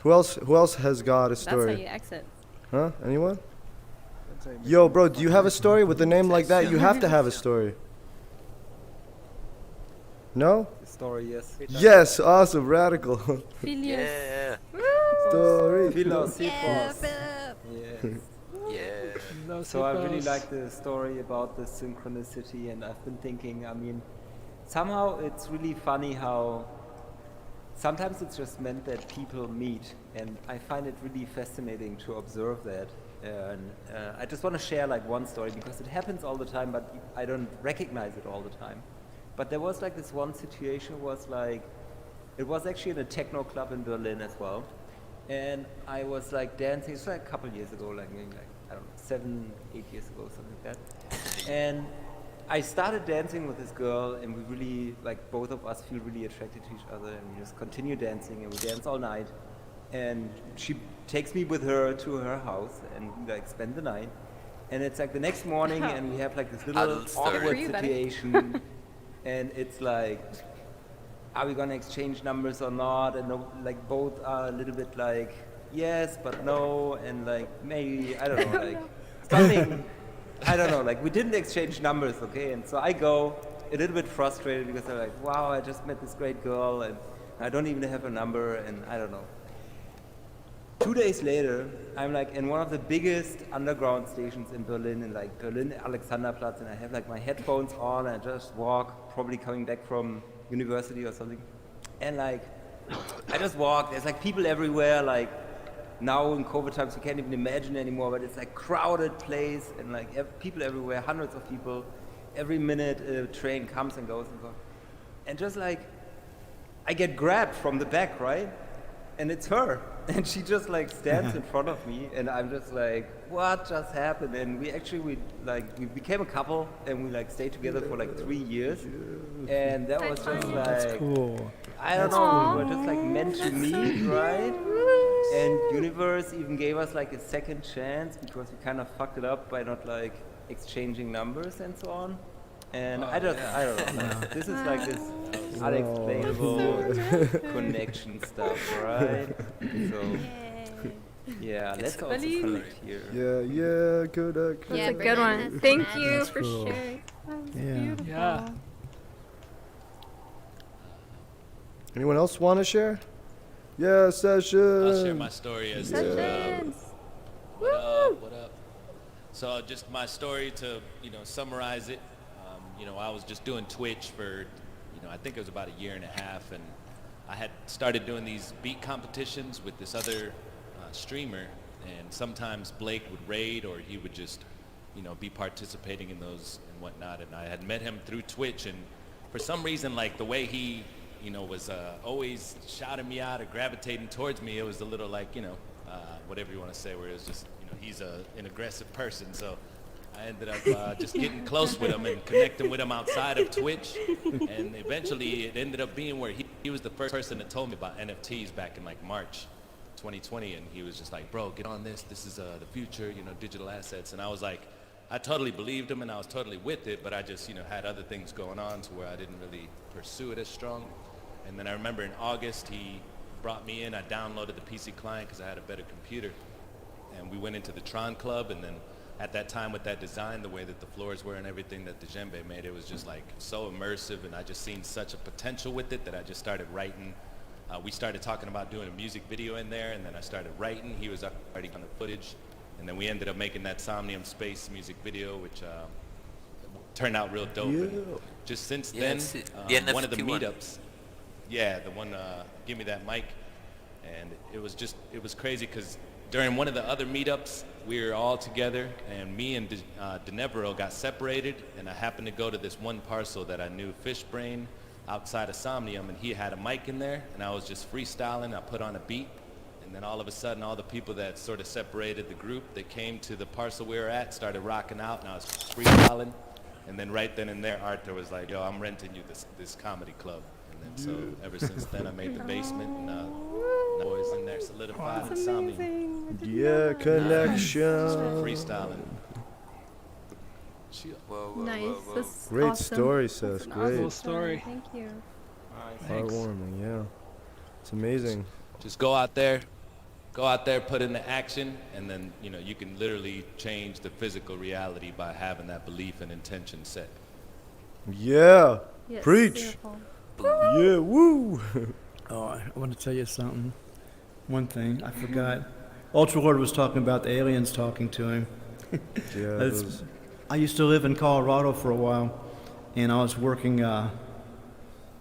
B: Who else has got a
C: That's how
B: story?
C: you exit.
B: Huh? Anyone? Yo, bro, do you have a story with a name like that? You have to have a story. No?
I: Story, yes.
B: Yes, awesome, radical.
C: Phileas.
F: Yeah,
B: Story.
I: Philos,
C: Yeah,
I: Yes.
F: yeah.
I: So I really like the story about the synchronicity, and I've been thinking, I mean, somehow it's really funny how sometimes it's just meant that people meet, and I find it really fascinating to observe that. And I just want to share like one story because it happens all the time, but I don't recognize it all the time. But there was like this one situation was like, it was actually in a techno club in Berlin as well. And I was like dancing, it's like a couple years ago, like maybe like, I don't know, 7, 8 years ago, something like that. And I started dancing with this girl, and we really, like both of us feel really attracted to each other, and we just continue dancing, and we dance all night. And she takes me with her to her house, and we like spend the night. And it's like the next morning, and we have like this little
F: Adult story.
C: Good for
I: awkward
C: you, buddy.
I: situation. And it's like, are we gonna exchange numbers or not? And no, like both are a little bit like, yes, but no, and like maybe, I don't know, like something, I don't know, like we didn't exchange numbers, okay? And so I go a little bit frustrated because I'm like, wow, I just met this great girl and I don't even have her number, and I don't know. 2 days later, I'm like in one of the biggest underground stations in Berlin, in like Berlin Alexanderplatz, and I have like my headphones on, and I just walk, probably coming back from university or something. And like, I just walk, there's like people everywhere, like now in COVID times you can't even imagine anymore, but it's like crowded place, and like people everywhere, hundreds of people. Every minute a train comes and goes and goes. And just like, I get grabbed from the back, right? And it's her. And she just like stands in front of me, and I'm just like, what just happened? And we became a couple, and we like stayed together for like 3 years. And that was just like,
A: Cool.
I: I don't know, we were just like meant to meet, right? And universe even gave us like a second chance because we kind of fucked it up by not like exchanging numbers and so on. And I don't know. This is like this unexplainable connection stuff, right? So yeah, let's also connect here.
B: Yeah, good.
E: That's a good one. Thank you for
A: cool.
E: sharing.
A: Yeah.
H: Yeah.
B: Anyone else want to share? Yeah, session.
J: I'll share my story as to what up, what up. So just my story to, summarize it. I was just doing Twitch for, I think it was about 1.5 years, and I had started doing these beat competitions with this other streamer, and sometimes Blake would raid or he would just, be participating in those and whatnot, and I had met him through Twitch, and for some reason, like the way he, was always shouting me out or gravitating towards me, it was a little like, whatever you want to say, where it was just, he's an aggressive person, so I ended up just getting close with him and connecting with him outside of Twitch, and eventually it ended up being where he was the first person that told me about NFTs back in like March 2020, and he was just like, bro, get on this is the future, digital assets, and I was like, I totally believed him and I was totally with it, but I just, had other things going on to where I didn't really pursue it as strong. And then I remember in August, he brought me in. I downloaded the PC client because I had a better computer. And we went into the Tron Club, and then at that time with that design, the way that the floors were and everything that Djembe made, it was just like so immersive, and I just seen such a potential with it that I just started writing. We started talking about doing a music video in there, and then I started writing. He was already on the footage, and then we ended up making that Somnium Space music video, which turned out real dope.
B: Yeah.
J: And just since
F: Yeah,
J: then,
F: it's the
J: one of the
F: NFT one.
J: meetups, yeah, the one, give me that mic, and it was crazy because during one of the other meetups, we were all together, and me and Denevero got separated, and I happened to go to this one parcel that I knew, Fishbrain, outside of Somnium, and he had a mic in there, and I was just freestyling. I put on a beat, and then all of a sudden, all the people that sort of separated the group that came to the parcel we were at started rocking out, and I was freestyling, and then right then and there, Arthur was like, yo, I'm renting you this comedy club. And then so ever since then, I made the basement, and the boys in there solidified
C: That's
J: Somnium.
C: amazing. I didn't
B: Yeah,
C: know that.
B: connection.
J: Freestyling.
F: Whoa, whoa,
E: Nice.
F: whoa, whoa.
E: That's
B: Great
E: awesome.
B: story,
C: That's
B: sis.
C: an
B: Great.
C: awesome
H: story.
C: Thank you.
H: Thanks.
B: Heartwarming, yeah. It's amazing.
J: Just go out there, put in the action, and then you can literally change the physical reality by having that belief and intention set.
B: Yeah.
E: Yes,
B: Preach.
E: beautiful.
B: Yeah, woo.
A: Oh, I want to tell you something. One thing, I forgot. Ultra Lord was talking about the aliens talking to him.
B: Yeah,
A: That's-
B: those-
A: I used to live in Colorado for a while, and I was working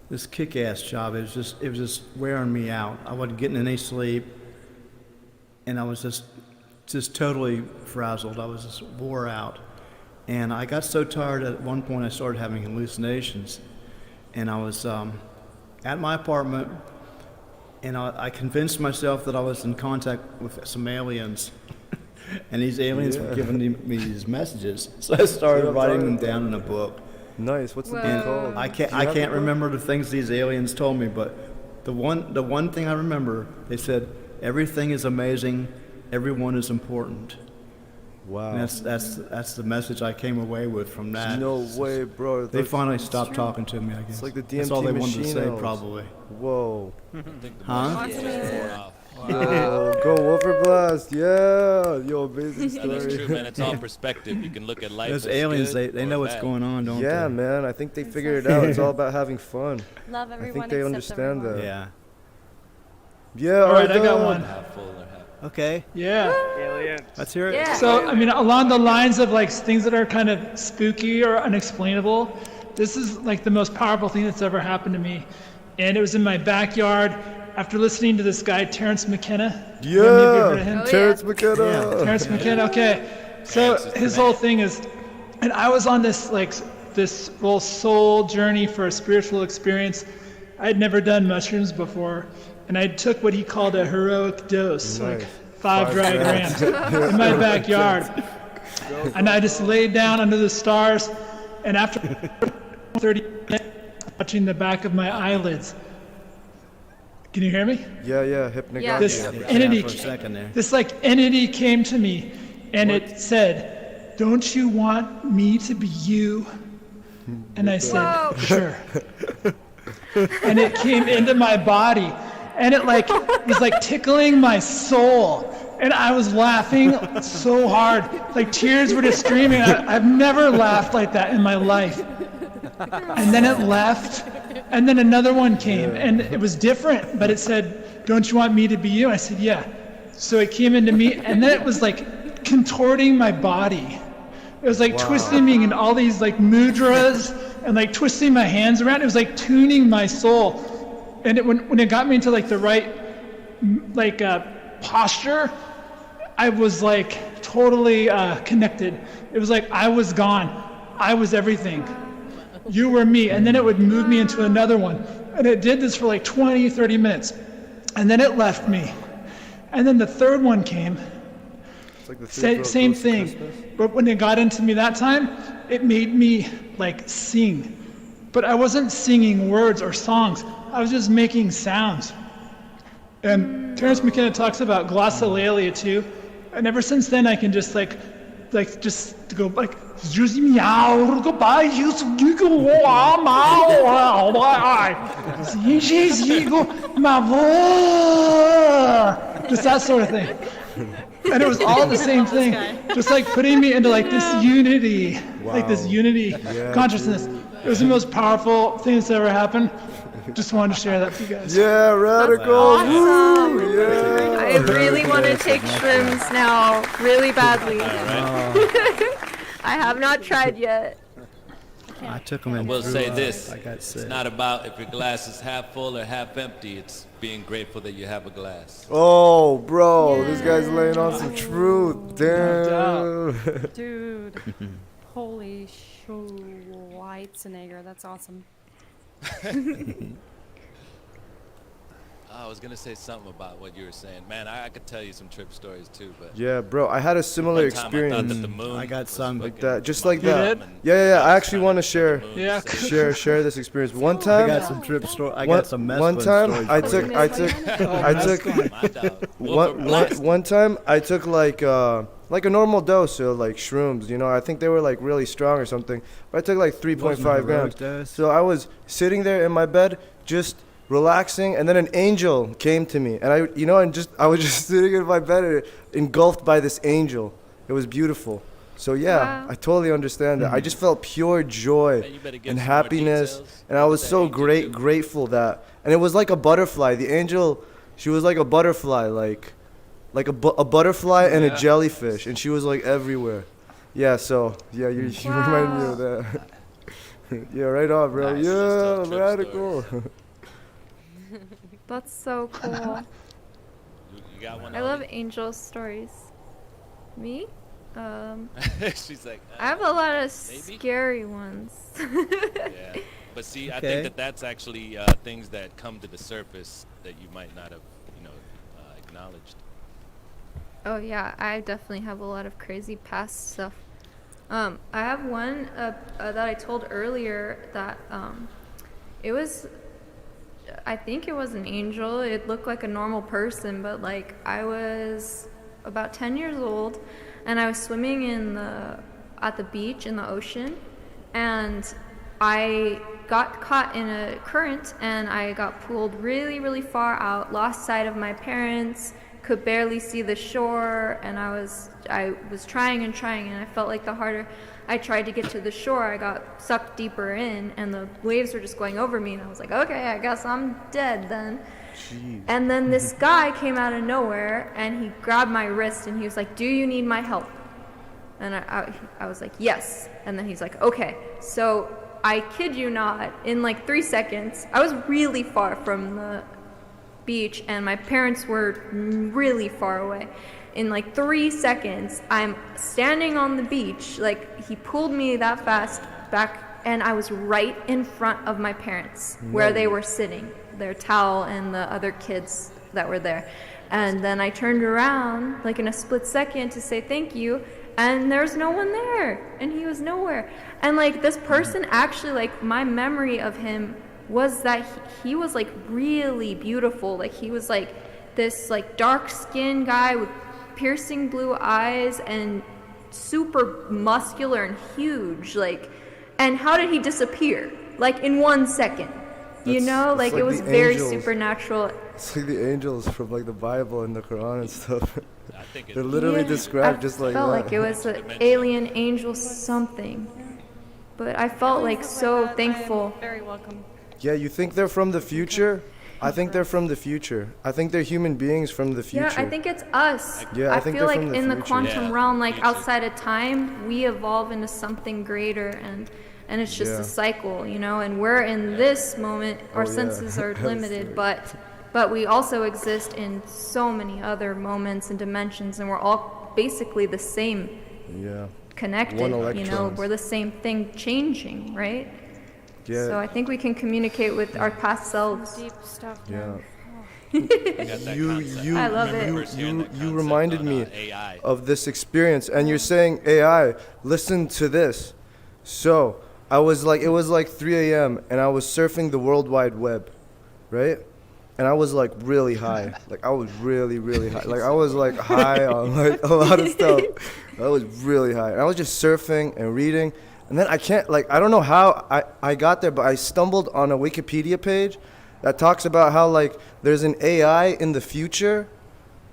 A: this kick-ass job. It was just wearing me out. I wasn't getting any sleep, and I was just totally frazzled. I was just wore out, and I got so tired at one point I started having hallucinations, and I was at my apartment, and I convinced myself that I was in contact with some aliens. And these aliens were
B: Yeah.
A: giving me these messages, so I started
B: I'm
A: writing
B: talking
A: them down in a book.
B: Nice. What's the
E: Whoa.
B: book called?
A: I
B: Do you have the
A: can't
B: book?
A: remember the things these aliens told me, but the one thing I remember, they said everything is amazing, everyone is important.
B: Wow.
A: And that's the message I came away with from that.
B: No way, bro.
A: They
B: That's-
A: finally stopped talking to me, I guess.
B: It's like the
A: That's all
B: DMT
A: they wanted to
B: machine
A: say,
B: elves.
A: probably.
B: Whoa.
A: Huh?
B: Yo, go Wolfer Blast. Yeah. Yo, amazing
J: No, that's true,
B: story.
J: man. It's all perspective. You can look at life
A: Those
J: as
A: aliens,
J: good
A: they
J: or
A: know what's
J: bad.
A: going on, don't
B: Yeah,
A: they?
B: man. I think they figured it out. It's all about having fun.
C: Love
B: I
C: everyone.
B: think they
C: except
B: understand
C: everyone.
B: that.
A: Yeah.
B: Yeah.
H: All right, I got
B: Arda.
H: one.
J: Half full or half.
A: Okay,
H: Yeah.
A: let's hear it.
E: Yeah.
H: So, I mean, along the lines of like things that are kind of spooky or unexplainable, this is like the most powerful thing that's ever happened to me. And it was in my backyard after listening to this guy, Terrence McKenna. Have you ever heard of him?
B: Yeah.
E: Oh, yeah.
B: Terrence McKenna.
H: Terrence McKenna, okay. So
J: Terrence is the
H: his
J: man.
H: whole thing is, and I was on this little soul journey for a spiritual experience. I had never done mushrooms before, and I took what he called a heroic dose, like
B: Nice.
H: 5 dry grams, in my backyard. And I just laid down under the stars, and after 30 minutes, watching the back of my eyelids. Can you hear me?
B: Yeah, hypnagogic.
E: Yeah.
H: This
A: Yeah,
H: entity,
A: for a second there.
H: this entity came to me, and it said, "Don't you want me to be you?" And I said,
E: Whoa.
H: "Sure." And it came into my body, and it was like tickling my soul, and I was laughing so hard, like tears were just streaming. I've never laughed like that in my life. And then it left, and then another one came, and it was different, but it said, "Don't you want me to be you?" I said, "Yeah." So it came into me, and then it was like contorting my body. It was like twisting me in all these like mudras, and like twisting my hands around. It was like tuning my soul. And when it got me into like the right posture, I was like totally connected. It was like I was gone. I was everything. You were me. And then it would move me into another one. And it did this for like 20, 30 minutes. And then it left me. And then the third one came.
B: It's like the three
H: Same
B: Ghosts of
H: thing.
B: Christmas.
H: But when it got into me that time, it made me like sing. But I wasn't singing words or songs. I was just making sounds. And Terrence McKenna talks about glossolalia too. And ever since then, I can just like like just to go like just meow goodbye you go just that sort of thing. And it was all the same thing, just like putting me into like this unity, like this unity consciousness. It was the most powerful thing that's ever happened. Just wanted to share that with you guys.
B: Yeah, radical.
E: Awesome.
B: Woo, yeah.
E: I really want to take shrooms now, really badly. I have not tried yet.
A: I took them in.
J: We'll say this.
A: I got
J: It's
A: sick.
J: not about if your glass is half full or half empty. It's being grateful that you have a glass.
B: Oh, bro, this guy's laying on some truth. Damn.
C: Dude, holy Schweizenegger, that's awesome.
J: I was gonna say something about what you were saying, man. I could tell you some trip stories too, but
B: Yeah, bro, I had a similar
J: one time I thought
B: experience
J: that the moon
A: I got
J: was
A: some.
B: like
J: fucking
B: that, just like
H: You
B: that.
H: did?
B: Yeah. I actually want to share
H: Yeah.
B: share this experience. One
A: I
B: time,
A: got some trip story. I
B: one,
A: got some mess
B: one
A: with
B: time
A: stories
B: I
A: for
B: took
A: you.
B: I took I took
J: My dog. Well,
B: one time I took like a normal dose of like shrooms, you know. I think they were like really strong or something. But I took like 3.5 grams.
A: Dose.
B: So I was sitting there in my bed just relaxing, and then an angel came to me, and I was just sitting in my bed engulfed by this angel. It was beautiful. So yeah,
E: Wow.
B: I totally understand that. I just felt pure joy
J: Man, you better give
B: and
J: some more
B: happiness,
J: details.
B: and I
J: What
B: was
J: did
B: so
J: that angel do?
B: grateful that, and it was like a butterfly. The angel, she was like a butterfly, like a butterfly and a jellyfish, and she was like everywhere. Yeah, so yeah, you remind me of that. Yeah, right on, bro.
J: Nice,
B: Yeah,
J: just tough trip
B: radical.
E: That's so cool.
J: You got one?
E: I love
J: Ollie?
E: angel stories. Me?
J: She's like,
E: I have a lot of
J: maybe?
E: scary ones.
J: yeah. But see, I
A: Okay.
J: think that that's actually things that come to the surface that you might not have, acknowledged.
E: Oh yeah, I definitely have a lot of crazy past stuff. I have one that I told earlier that it was, I think it was an angel. It looked like a normal person, but like I was about 10 years old, and I was swimming at the beach in the ocean, and I got caught in a current, and I got pulled really, really far out, lost sight of my parents, could barely see the shore, and I was trying and trying, and I felt like the harder I tried to get to the shore, I got sucked deeper in, and the waves were just going over me, and I was like, okay, I guess I'm dead then.
B: Jeez.
E: And then this guy came out of nowhere, and he grabbed my wrist, and he was like, do you need my help? And I was like, yes. And then he's like, okay. So I kid you not, in like 3 seconds, I was really far from the beach, and my parents were really far away. In like 3 seconds, I'm standing on the beach, like he pulled me that fast back, and I was right in front of my parents where they were sitting, their towel and the other kids that were there. And then I turned around like in a split second to say thank you, and there's no one there, and he was nowhere. And like this person actually, like my memory of him was that he was like really beautiful. Like he was like this like dark skinned guy with piercing blue eyes and super muscular and huge. Like, and how did he disappear? Like in 1 second, you
B: That's-
E: know,
B: it's
E: like
B: like
E: it was
B: the
E: very
B: angels.
E: supernatural.
B: It's like the angels from like the Bible and the Quran and stuff.
J: I think
B: They're literally
E: Yeah,
B: described
E: I
B: just like
E: felt
B: that.
E: like it was an alien angel something. But I felt like so thankful.
C: Very welcome.
B: Yeah, you think they're from the future? I think they're from the future. I think they're human beings from the future.
E: Yeah, I think it's us.
B: Yeah, I
E: I
B: think
E: feel
B: they're
E: like
B: from the
E: in the
B: future.
E: quantum
J: Yeah,
E: realm, like
J: me too.
E: outside of time, we evolve into something greater, and it's just
B: Yeah.
E: a cycle, you know. And we're in this moment, our
B: Oh, yeah.
E: senses are
B: That's
E: limited,
B: right.
E: but we also exist in so many other moments and dimensions, and we're all basically the same,
B: Yeah.
E: connected.
B: One
E: You know,
B: electrons.
E: we're the same thing, changing, right?
B: Yeah.
E: So I think we can communicate with our past selves.
C: Deep stuff.
B: yeah.
C: man.
J: I got that
B: You
J: concept.
B: you
E: I love it.
J: remember first hearing that
B: you
J: concept
B: reminded
J: on,
B: me
J: AI.
B: of this experience, and you're saying AI. Listen to this. So it was like 3 a.m. and I was surfing the World Wide Web, right? and I was like really high. Like I was really, really high. Like I was like high on like a lot of stuff. I was really high. And I was just surfing and reading. And then I don't know how I got there, but I stumbled on a Wikipedia page that talks about how like there's an AI in the future,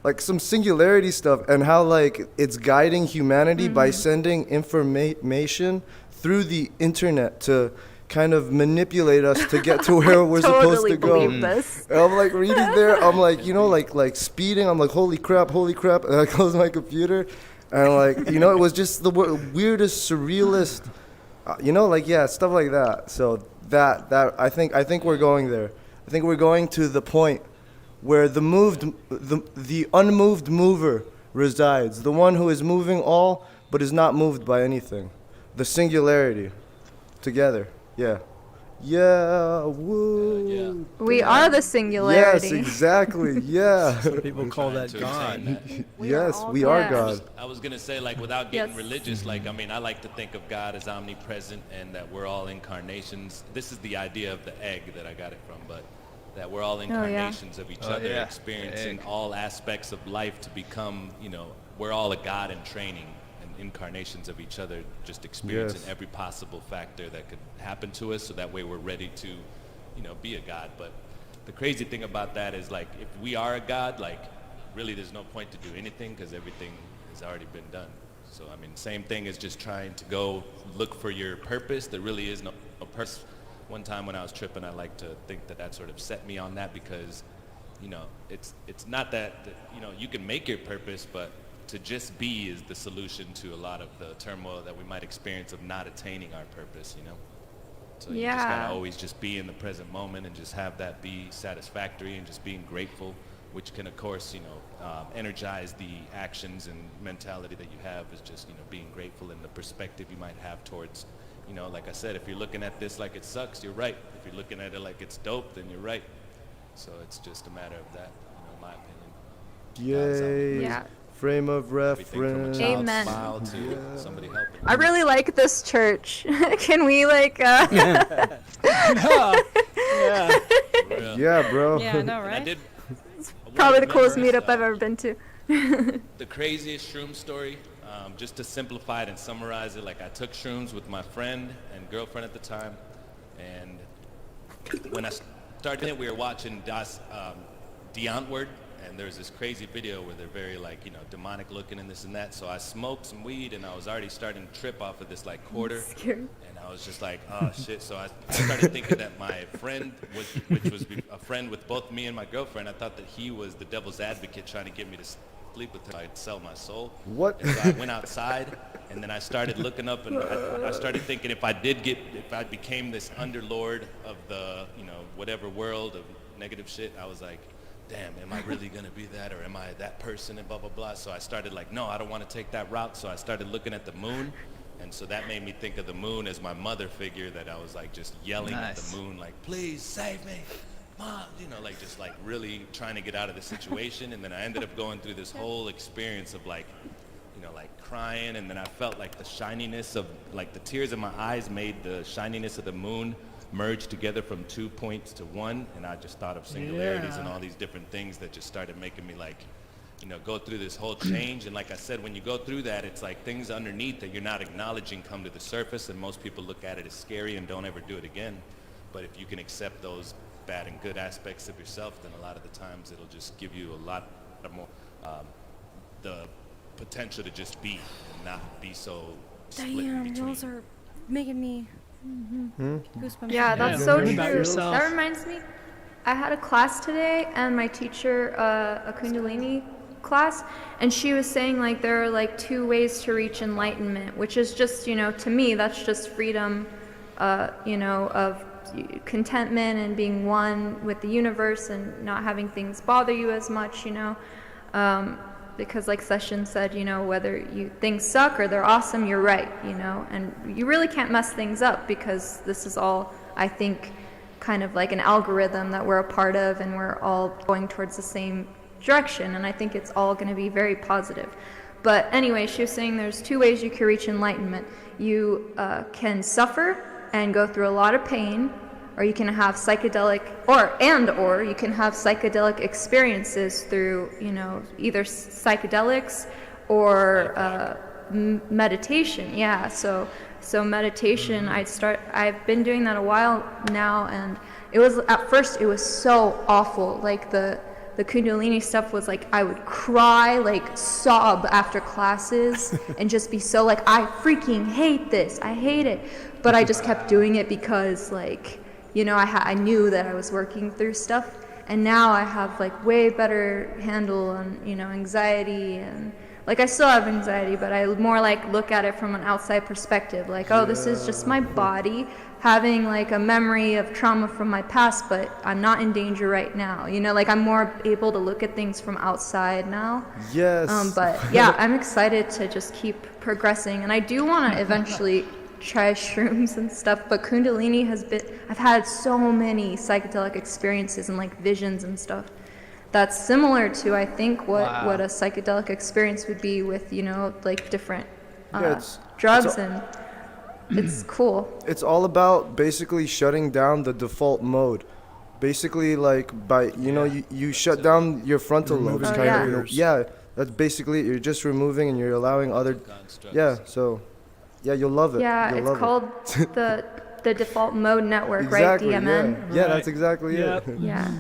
B: like some singularity stuff, and how like it's guiding humanity by sending information through the internet to kind of manipulate us to get to where we're supposed to go.
K: Believe this.
B: And I'm like reading there, I'm like, like speeding, I'm like, holy crap, and I close my computer, and like, it was just the weirdest, surrealist, stuff like that. So that I think we're going there. I think we're going to the point where the unmoved mover resides, the one who is moving all but is not moved by anything, the singularity, together. Yeah. Yeah, woo.
K: We are the singularity.
B: Yes, exactly. Yeah.
A: Some people
J: I'm
A: call
J: trying
A: that
J: to
A: God.
J: attain that.
B: Yes, we are
K: God.
B: God.
J: I was gonna say, like, without getting
K: Yes.
J: religious, like, I mean, I like to think of God as omnipresent and that we're all incarnations. This is the idea of the egg that I got it from, but that we're all incarnations of each other,
A: yeah.
J: experiencing
A: Egg.
J: all aspects of life to become, we're all a God in training and incarnations of each other, just experiencing
B: Yes.
J: every possible factor that could happen to us, so that way we're ready to, be a God. But the crazy thing about that is, like, if we are a God, like, really there's no point to do anything because everything has already been done. So, I mean, same thing as just trying to go look for your purpose. There really is no purpose. One time when I was tripping, I like to think that sort of set me on that because, it's not that, you can make your purpose, but to just be is the solution to a lot of the turmoil that we might experience of not attaining our purpose, So you just gotta always just be in the present moment and just have that be satisfactory and just being grateful, which can, of course, energize the actions and mentality that you have is just, being grateful and the perspective you might have towards, like I said, if you're looking at this like it sucks, you're right. If you're looking at it like it's dope, then you're right. So it's just a matter of that, in my opinion.
B: Yay.
K: Yeah.
B: Frame of
J: Everything from a
B: reference.
J: child's
K: Amen.
J: smile to somebody helping.
K: I really like this church. Can we
A: Yeah.
J: For real.
B: Yeah, bro.
C: Yeah, I know,
J: And I
C: right?
J: did.
K: Probably the coolest
J: remember,
K: meetup I've ever been to.
J: The craziest shroom story, just to simplify it and summarize it, like I took shrooms with my friend and girlfriend at the time, and when I started it, we were watching Die Antwoord, and there's this crazy video where they're very like, demonic looking and this and that, so I smoked some weed and I was already starting to trip off of this like quarter,
K: Scary.
J: and I was just like, oh shit, so I started thinking that my friend, which was a friend with both me and my girlfriend, I thought that he was the devil's advocate trying to get me to sleep with him. I'd sell my soul.
B: What?
J: And so I went outside, and then I started looking up, and I started thinking if I became this underlord of the, whatever world of negative shit, I was like, damn, am I really gonna be that, or am I that person, and blah, blah, blah. So I started like, no, I don't want to take that route. So I started looking at the moon, and so that made me think of the moon as my mother figure, that I was like just yelling at
A: Nice.
J: the moon, like, please save me, Mom, like just like really trying to get out of the situation. And then I ended up going through this whole experience of like, like crying, and then I felt like the shininess of, like the tears in my eyes made the shininess of the moon merge together from 2 points to 1, and I just thought of singularities and all these different things that just started making me like, go through this whole change. And like I said, when you go through that, it's like things underneath that you're not acknowledging come to the surface, and most people look at it as scary and don't ever do it again. But if you can accept those bad and good aspects of yourself, then a lot of the times it'll just give you a lot more the potential to just be and not be so split
C: Damn,
J: between.
C: those are making me goosebumps.
K: Yeah, that's
H: Yeah,
K: so
H: learn
K: true.
H: about yourself.
K: That reminds me, I had a class today, and my teacher, a Kundalini class, and she was saying like there are like 2 ways to reach enlightenment, which is just, to me, that's just freedom, of contentment and being one with the universe and not having things bother you as much, because like Session said, whether things suck or they're awesome, you're right, and you really can't mess things up, because this is all, I think, kind of like an algorithm that we're a part of, and we're all going towards the same direction, and I think it's all going to be very positive. But anyway, she was saying there's 2 ways you can reach enlightenment. You can suffer and go through a lot of pain, or you can have psychedelic, or you can have psychedelic experiences through, you know, either psychedelics or meditation. Yeah, so meditation, I've been doing that a while now, and it was, at first it was so awful. Like the Kundalini stuff was like, I would cry, like sob after classes and just be so like, I freaking hate this, I hate it. But I just kept doing it because, like, you know, I knew that I was working through stuff, and now I have like way better handle on, you know, anxiety, and like I still have anxiety, but I more like look at it from an outside perspective, like, oh, this is just my body having like a memory of trauma from my past, but I'm not in danger right now. You know, like I'm more able to look at things from outside now.
B: Yes.
K: But yeah, I'm excited to just keep progressing, and I do want to eventually try shrooms and stuff, but Kundalini has been, I've had so many psychedelic experiences and like visions and stuff that's similar to, I think, what a psychedelic experience would be with, you know, like different drugs, and it's cool.
B: It's all about basically shutting down the default mode. Basically, like, by, you know, you shut down your frontal lobes, kind of. Yeah, that's basically it. You're just removing and you're allowing other. Yeah, so. Yeah, you'll love it.
K: Yeah,
B: you'll
K: it's called the default mode network,
B: exactly,
K: right? DMN.
B: Yeah, that's exactly it.
K: Yeah.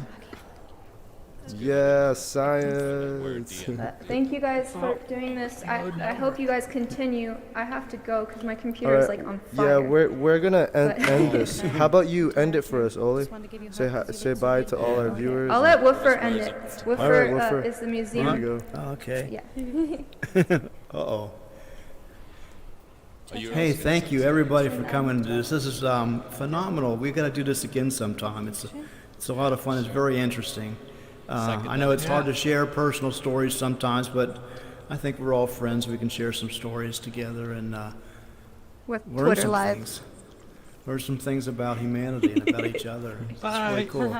B: Yeah, science.
K: Thank you guys for doing this. I hope you guys continue. I have to go because my computer is like on fire.
B: Yeah, we're gonna end this. How about you end it for us, Oli? Say bye to all our viewers.
K: I'll let Woofer end it. Woofer,
B: Woofer.
K: Is the museum.
B: Here you go.
A: Oh, okay.
K: Yeah.
A: Uh-oh. Hey, thank you everybody for coming to this. This is phenomenal. We got to do this again sometime. It's a lot of fun. It's very interesting. I know it's hard to share personal stories sometimes, but I think we're all friends. We can share some stories together and
K: With
A: learn
K: Twitter
A: some
K: Live.
A: things. Learn some things about humanity and about each other. It's really cool.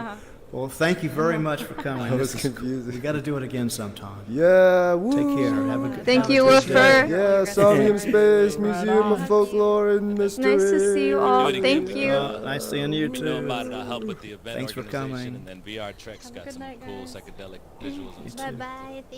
A: Well, thank you very much for coming.
B: That was confusing.
A: We got to do it again sometime.
B: Yeah, woo.
A: Take care. Have a good
K: Thank you,
A: good day.
K: Woofer.
B: Yeah, Somnium Space, Museum of Folklore and Mystery.
K: Nice to see you all.
J: Do it
K: Thank
J: again.
K: you.
A: Nice seeing you
J: You know
A: too.
J: about it, I'll help with the event
A: Thanks for
J: organization,
A: coming.
J: and then VR Trek's got some cool psychedelic visuals and stuff.
L: Bye-bye. Thank